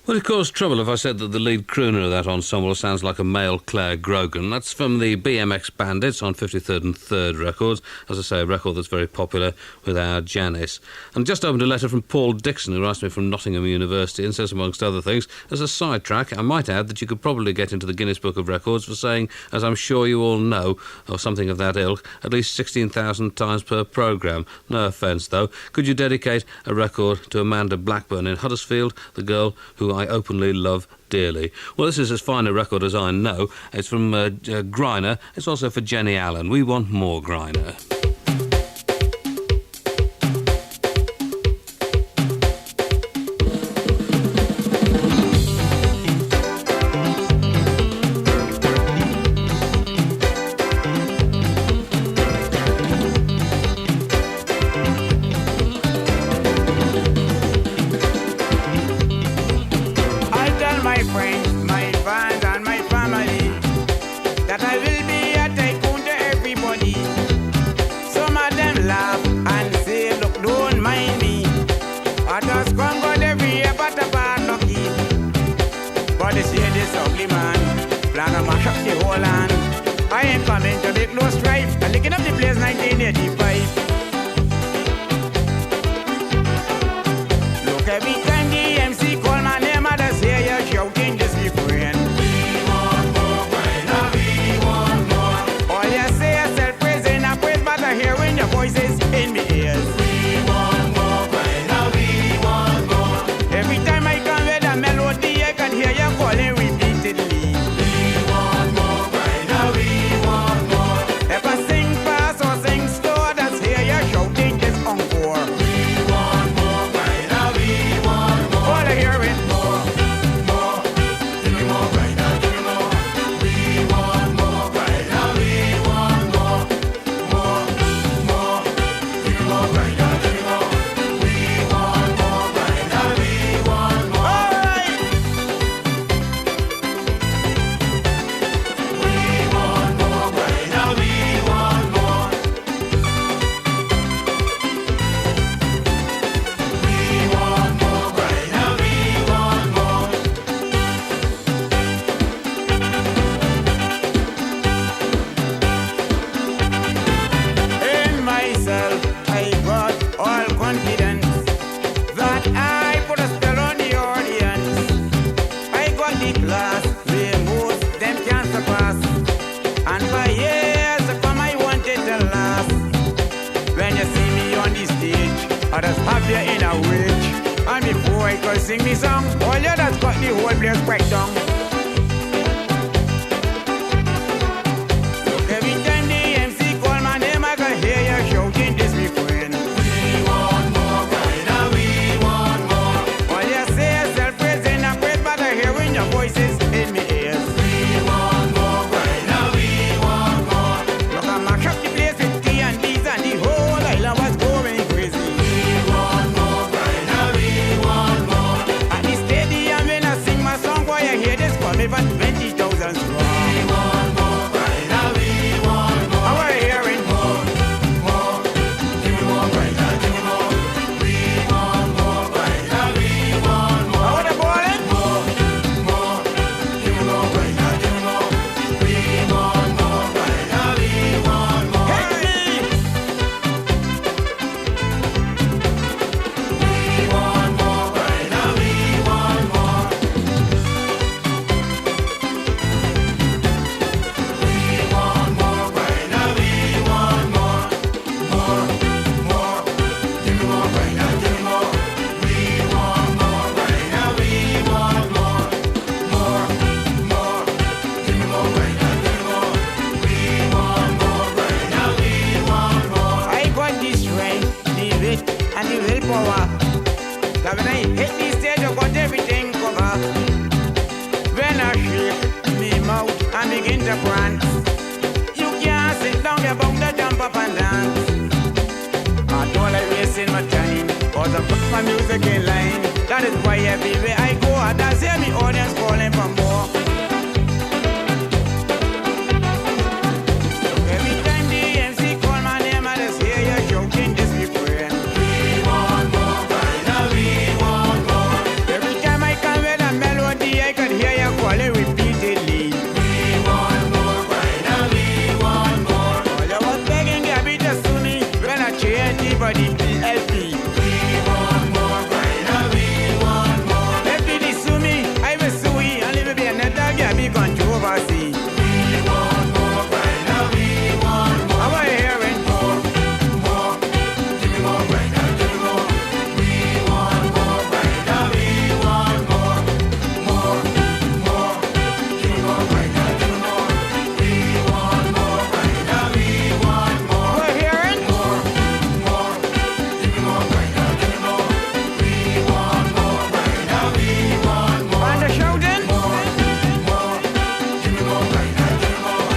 S1: Would it cause trouble if I said that the lead crooner of that ensemble sounds like a male Claire Grogan? That's from the BMX Bandits on 53rd and 3rd records. As I say, a record that's very popular with our Janice. And just opened a letter from Paul Dixon, who writes me from Nottingham University and says, amongst other things, as a sidetrack, I might add that you could probably get into the Guinness Book of Records for saying, as I'm sure you all know, or something of that ilk, at least 16,000 times per programme. No offence, though. Could you dedicate a record to Amanda Blackburn in Huddersfield, the girl who I openly love dearly? Well, this is as fine a record as I know. It's from Griner. It's also for Jenny Allen. We want more Griner.
S14: Hear this That when I hit the stage, I got everything covered. When I shake me mouth and begin to prance, you can't sit down, you're bound to jump up and dance. I don't like wasting my time, cause I put my music in line. That is why everywhere I go, I dance, hear me audience calling for more. Every time the MC call my name, I just hear you shouting this refrain. We want more, Brian, we want more. Every time I come with a melody, I could hear you calling repeatedly. We want more, Brian, we want more. All I was begging Gabby to sue me when I change the body LP. We want more, Brian, we want more. LP they sue me, I will sue you, and leave me another Gabby controversy. We want more, Brian, we want more. How are you hearing? More, more. Give me more, Brian, give me more. We want more, Brian, we want more. More, more. Give me more, Brian, give me more. We want more, Brian, we want more. We're hearing? More, more. Give me more, Brian, give me more. We want more, Brian, we want more. And the shouting? More, more. Give me more, Brian, give me more.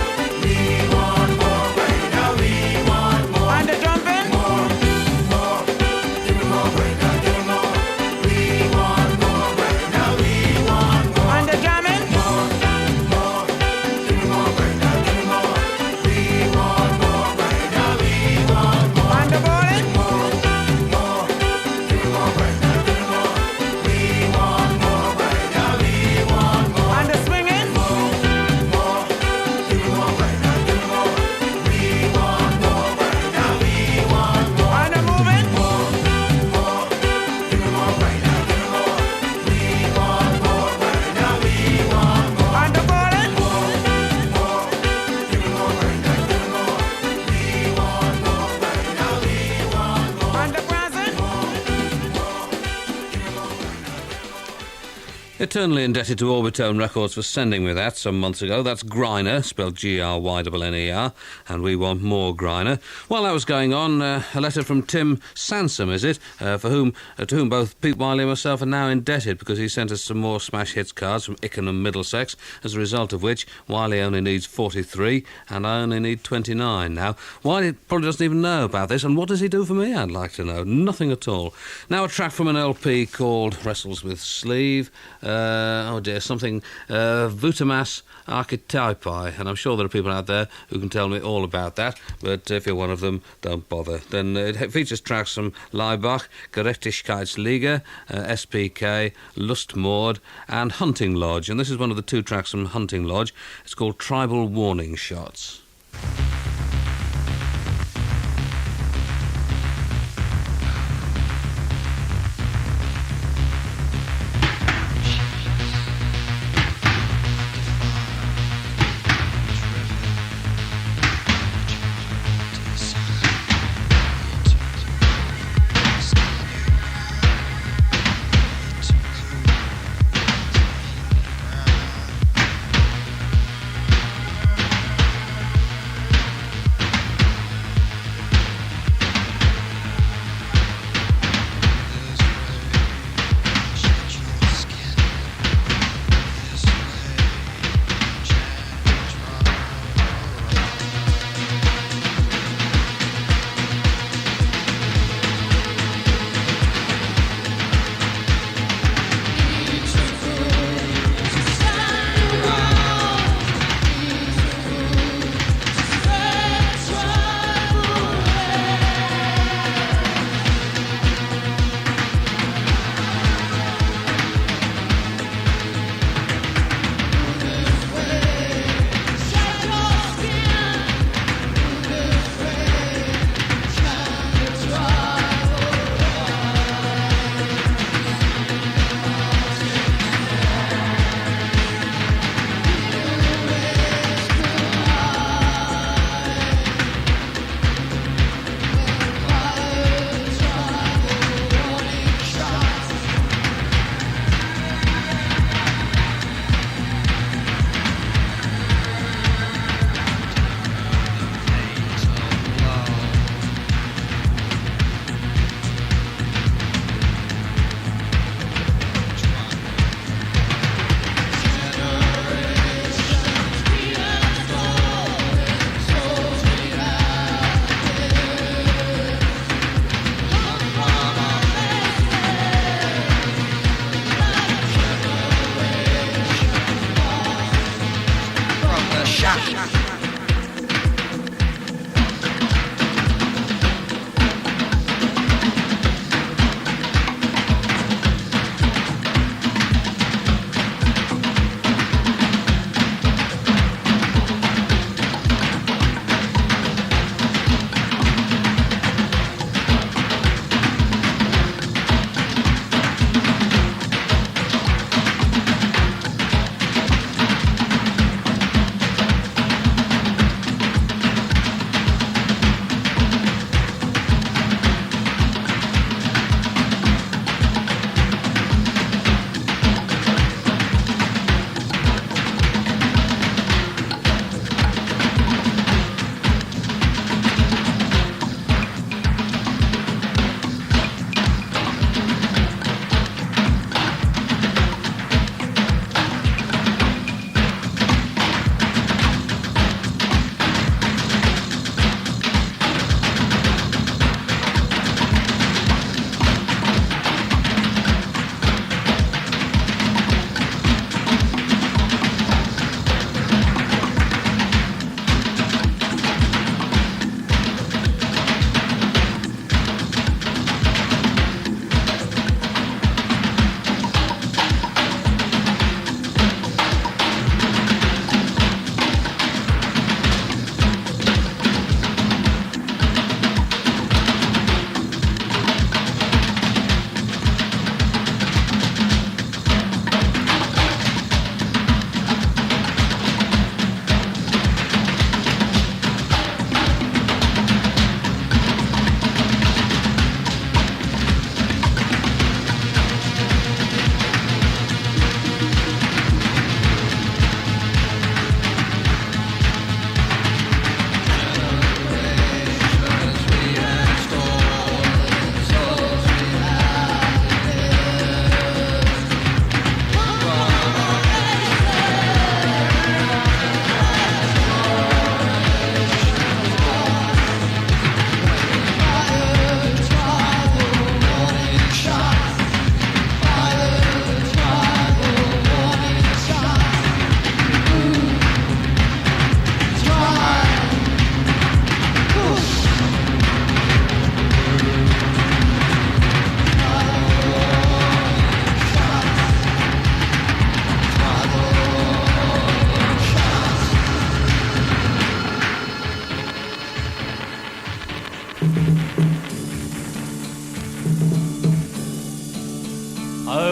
S14: We want more, Brian, we want more. And the jumping? More, more. Give me more, Brian, give me more. We want more, Brian, we want more. And the jamming? More, more. Give me more, Brian, give me more. We want more, Brian, we want more. And the bowling? More, more. Give me more, Brian, give me more. We want more, Brian, we want more. And the swinging? More, more. Give me more, Brian, give me more. We want more, Brian, we want more. And the moving? More, more. Give me more, Brian, give me more. We want more, Brian, we want more. And the bowling? More, more. Give me more, Brian, give me more. We want more, Brian, we want more. And the prancing? More, more. Give me more, Brian.
S1: Eternally indebted to Orbitone Records for sending me that some months ago. That's Griner, spelled Grynner, and we want more Griner. While that was going on, a letter from Tim Sansom, is it? To whom both Pete Wiley and myself are now indebted, because he sent us some more Smash Hits cards from Ickenham and Middlesex, as a result of which Wiley only needs 43 and I only need 29 now. Wiley probably doesn't even know about this, and what does he do for me, I'd like to know? Nothing at all. Now a track from an LP called Wrestles with Sleeve, something Vhutemas archetypi, and I'm sure there are people out there who can tell me all about that, but if you're one of them, don't bother. Then it features tracks from Leibach, Gerechtigkeitsliga, SPK, Lustmord and Hunting Lodge, and this is one of the two tracks from Hunting Lodge. It's called Tribal Warning Shots.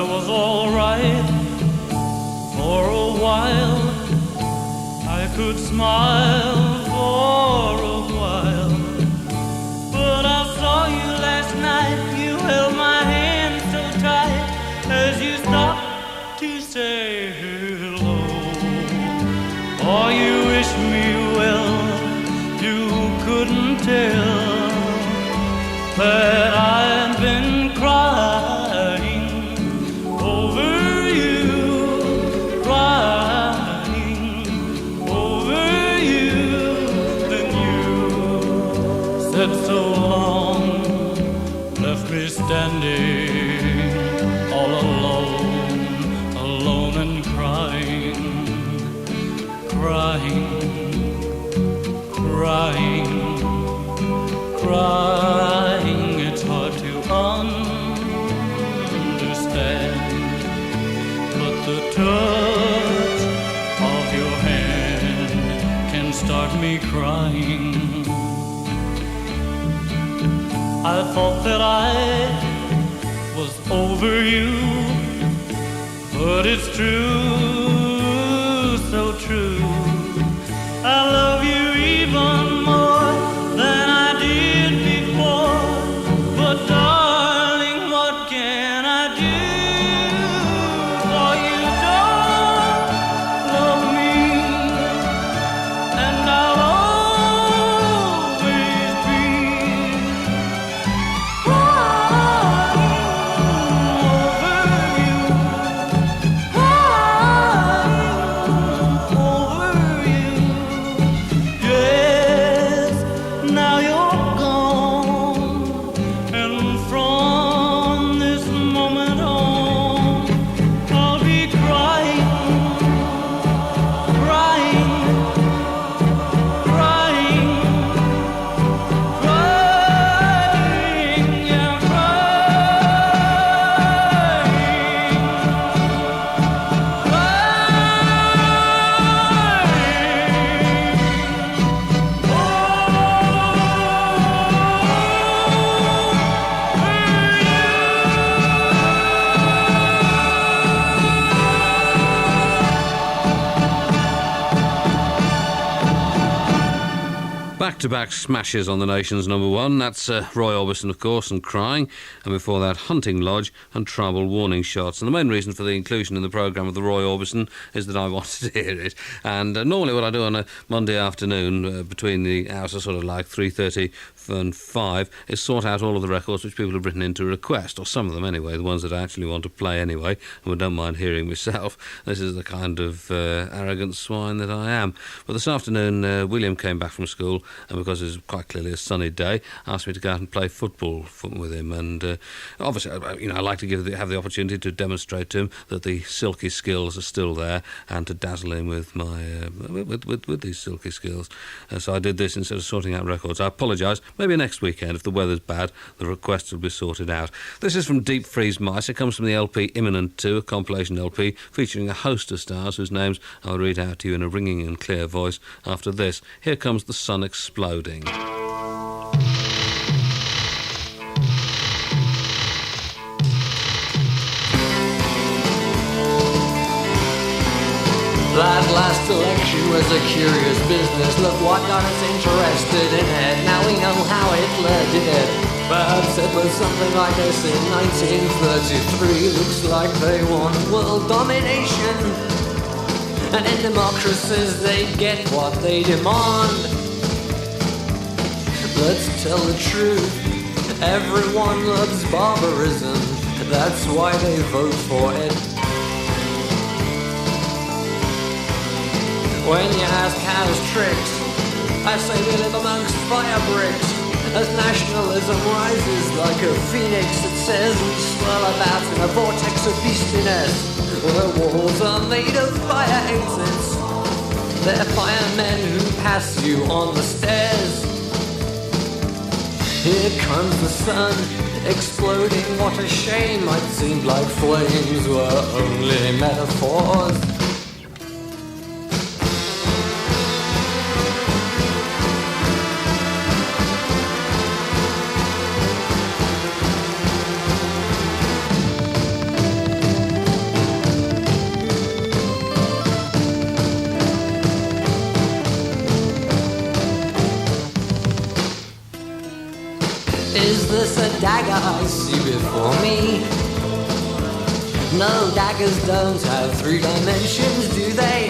S3: was all right for a while. I could smile for a while, but I saw you last night. You held my hand so tight as you stopped to say hello. Oh, you wish me well. You couldn't tell that I've been crying over you, crying over you. Then you said so long, left me standing all alone, alone and crying, crying, crying, crying. It's hard to understand, but the touch of your hand can start me crying. I thought that I was over you, but it's true, so true. I love you even more than I did before. But darling, what can I do? For you don't love me, and I'll always be crying over you, crying over you. Yes, now you're gone, and from this moment on, I'll be crying, crying, crying, crying, yeah,
S1: Back-to-back smashes on the nation's number one. That's Roy Orbison, of course, and Crying. And before that, Hunting Lodge and Trouble Warning Shots. And the main reason for the inclusion in the programme of the Roy Orbison is that I wanted to hear it. And normally what I do on a Monday afternoon between the hours of sort of like 3:30 and 5 is sort out all of the records which people have written in to request, or some of them anyway, the ones that I actually want to play anyway, and I don't mind hearing myself. This is the kind of arrogant swine that I am. But this afternoon, William came back from school, and because it was quite clearly a sunny day, asked me to go out and play football with him. And obviously, I like to have the opportunity to demonstrate to him that the silky skills are still there, and to dazzle him with my with these silky skills. So I did this instead of sorting out records. I apologise. Maybe next weekend, if the weather's bad, the requests will be sorted out. This is from Deep Freeze Mice. It comes from the LP-Imminent 2, a compilation LP featuring a host of stars whose names I'll read out to you in a ringing and clear voice after this. Here comes the sun exploding.
S15: That last election was a curious business. Look what got us interested in it. Now we know how Hitler did it. Perhaps it was something like this in 1933. Looks like they won world domination. And in democracies they get what they demand. Let's tell the truth, everyone loves barbarism. That's why they vote for it. When you ask how's tricks, I say we live amongst fire bricks. As nationalism rises like a phoenix, it says we swirl about in a vortex of beastiness, where walls are made of fire exits. They're firemen who pass you on the stairs. Here comes the sun, exploding, what a shame. It seemed like flames were only metaphors. Is this a dagger I see before me? No, daggers don't have 3 dimensions, do they?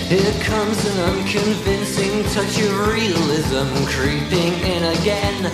S15: Here comes an unconvincing touch of realism creeping in again.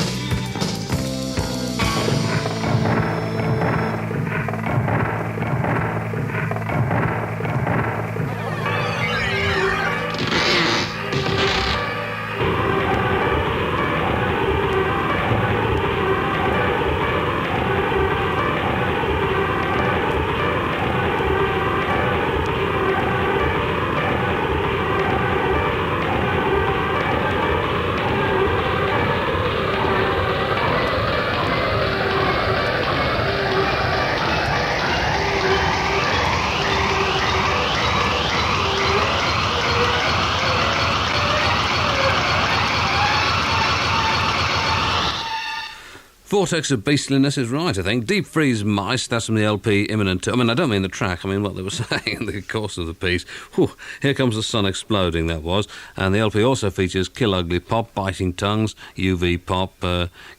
S1: Vortex of Beastliness is right, I think. Deep Freeze Mice, that's from the LP-Imminent. I mean, I don't mean the track, I mean what they were saying in the course of the piece. Whew, Here Comes the Sun Exploding, that was. And the LP also features Kill Ugly Pop, Biting Tongues, UV Pop,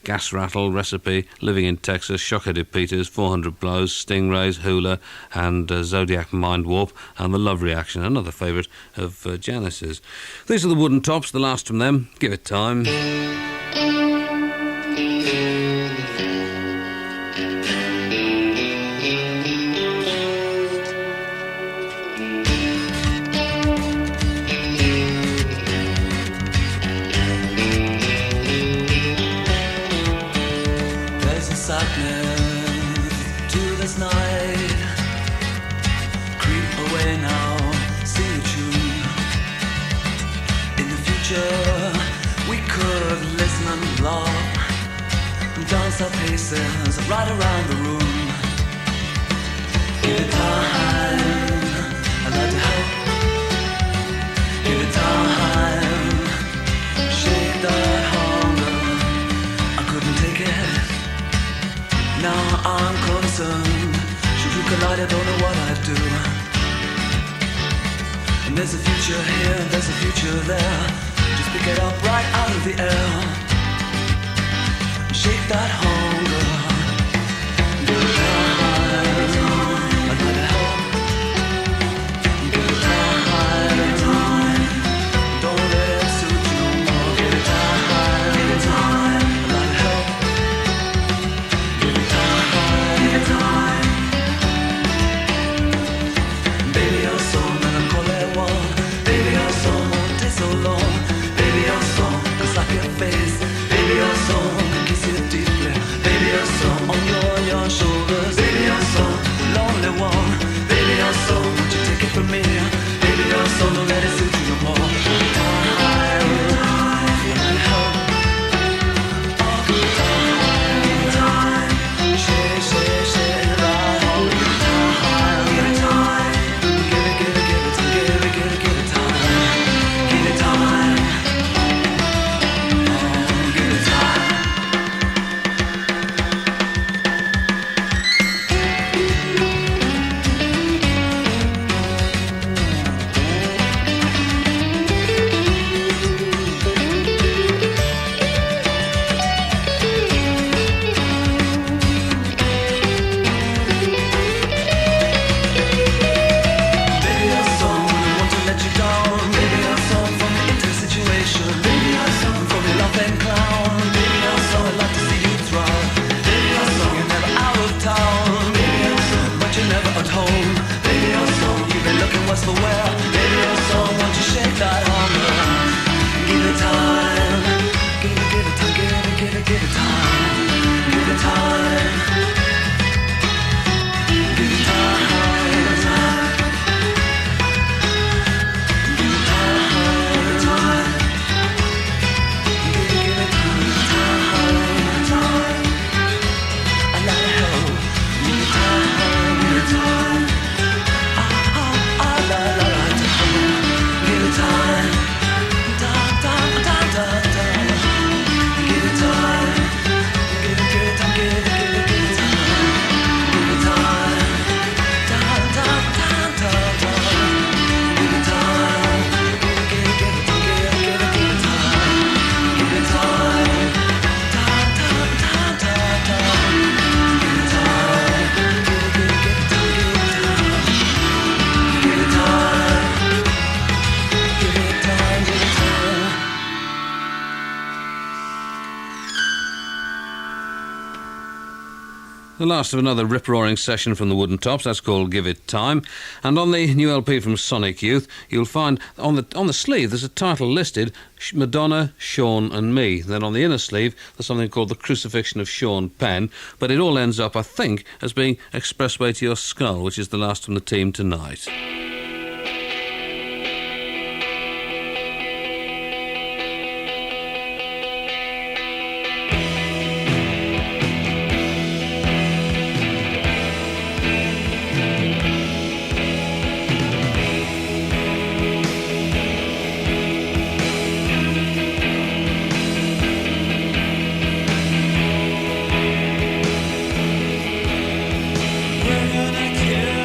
S1: Gas Rattle, Recipe, Living in Texas, Shock-Headed Peters, 400 Blows, Stingrays, Hula, and Zodiac Mind Warp, and The Love Reaction, another favourite of Janice's. These are the Woodentops, the last from them. Give it time.
S3: Dance our paces right around the room. Give it time, I'd like to help. Give it time, shake that hunger. I couldn't take it, now I'm concerned. Should you collide, I don't know what I'd do. And there's a future here, and there's a future there. Just pick it up right out of the air. Shake that hunger. Give it time, I'd like to help. Give it time, don't let it suit you more. Give it time, I'd like to help. Give it time, baby, you're so melancholy, baby, you're so désolant, baby, you're so just like your face, baby, you're so deeply.
S1: The last of another rip-roaring session from the Woodentops. That's called Give It Time. And on the new LP from Sonic Youth, you'll find on the sleeve there's a title listed, Madonna, Sean and Me. Then on the inner sleeve there's something called The Crucifixion of Sean Penn, but it all ends up, I think, as being Expressway to Your Skull, which is the last from the team tonight.
S3: We're gonna kill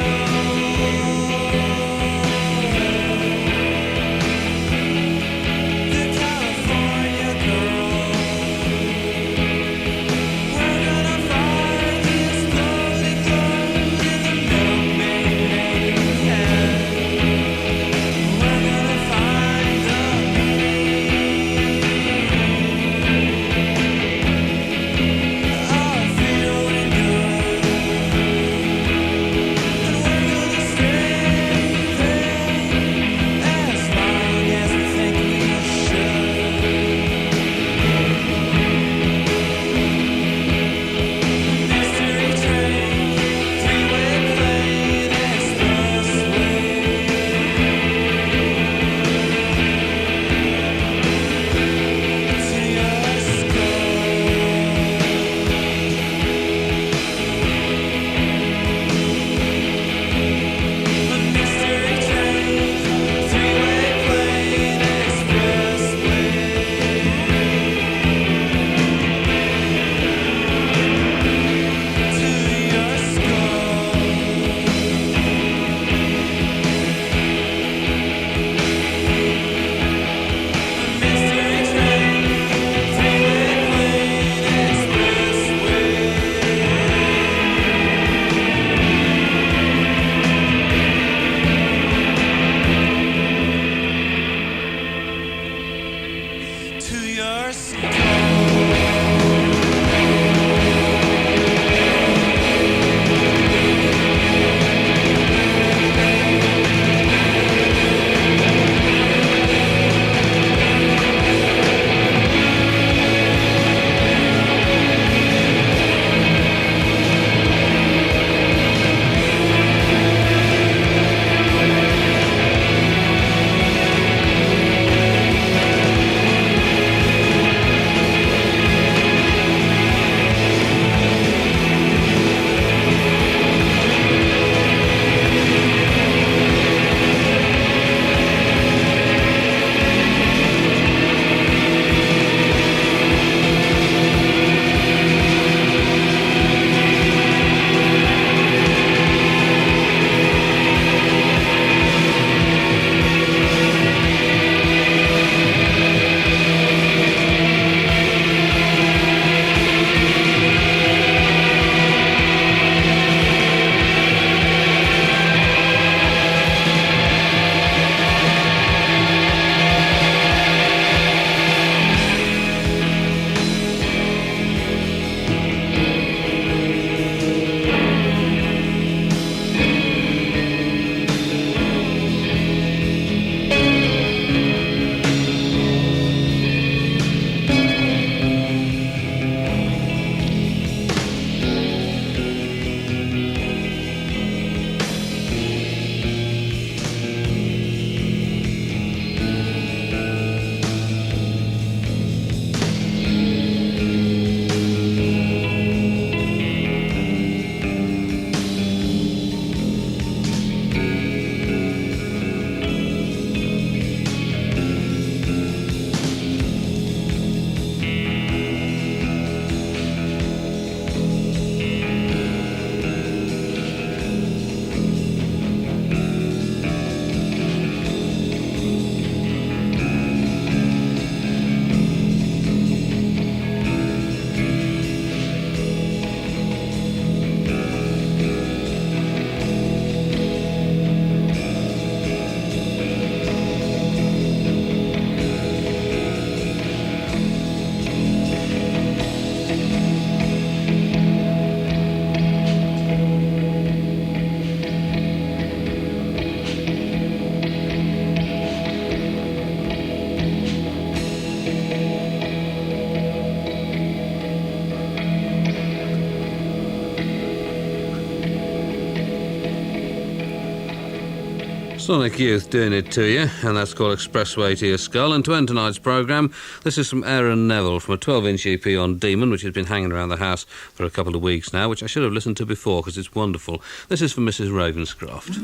S1: Sonic Youth doing it to you, and that's called Expressway to Your Skull. And to end tonight's programme, this is from Aaron Neville from a 12-inch EP on Demon, which has been hanging around the house for a couple of weeks now, which I should have listened to before because it's wonderful. This is from Mrs. Ravenscroft.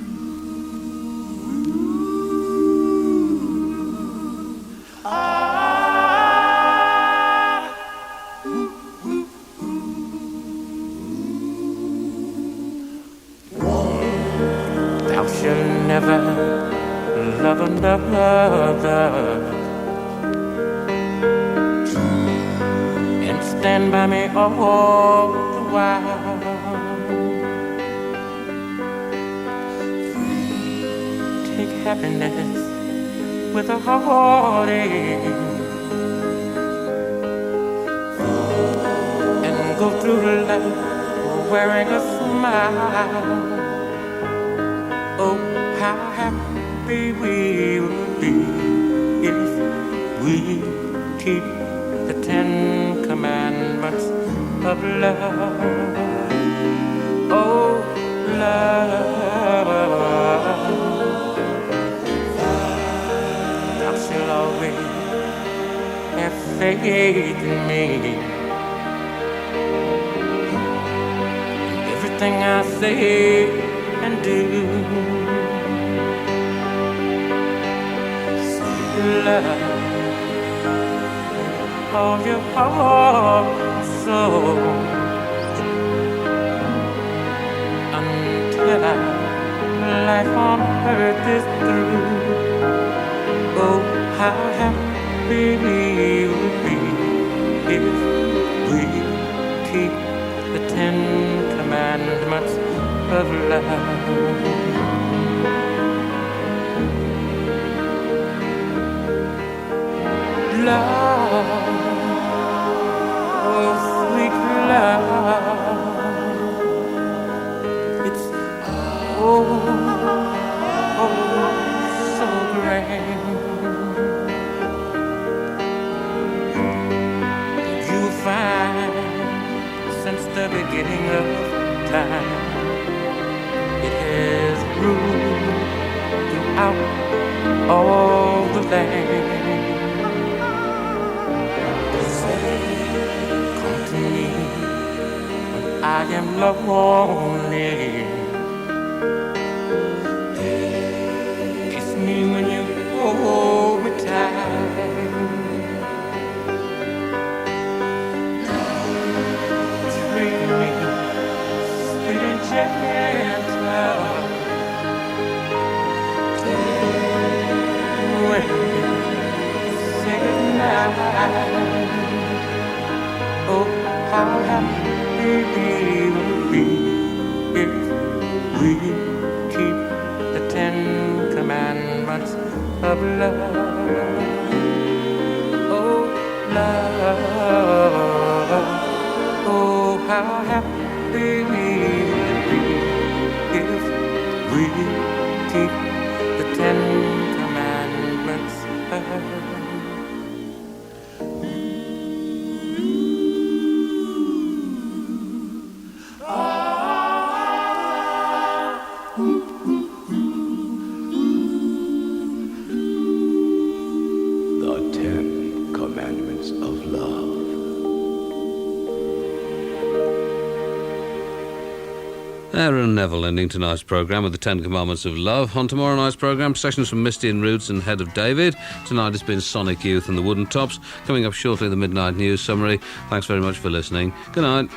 S14: Thou shalt never love another, and stand by me all the while. Take happiness with a heartache and go through life wearing a smile. Oh, how happy we would be if we keep the 10 commandments of love. Oh, love. Thou shalt always have faith in me. Everything I say and do. Love of your heart and soul until our life on earth is through. Oh, how happy we would be if we keep the 10 commandments of love. Love, oh sweet love, it's oh so grand. You'll find since the beginning of time, it has ruled throughout all the land. I am lonely. Kiss me when you hold me tight. Treat me sweet and gentle. When you say goodnight. Oh, how happy we will be if we keep the 10 commandments of love. Oh, love. Oh, how happy we will be if we keep the 10 commandments of love.
S1: Aaron Neville ending tonight's programme with the 10 Commandments of Love. On tomorrow night's programme, sessions from Misty and Roots and Head of David. Tonight has been Sonic Youth and the Woodentops. Coming up shortly, the Midnight News Summary. Thanks very much for listening. Good night.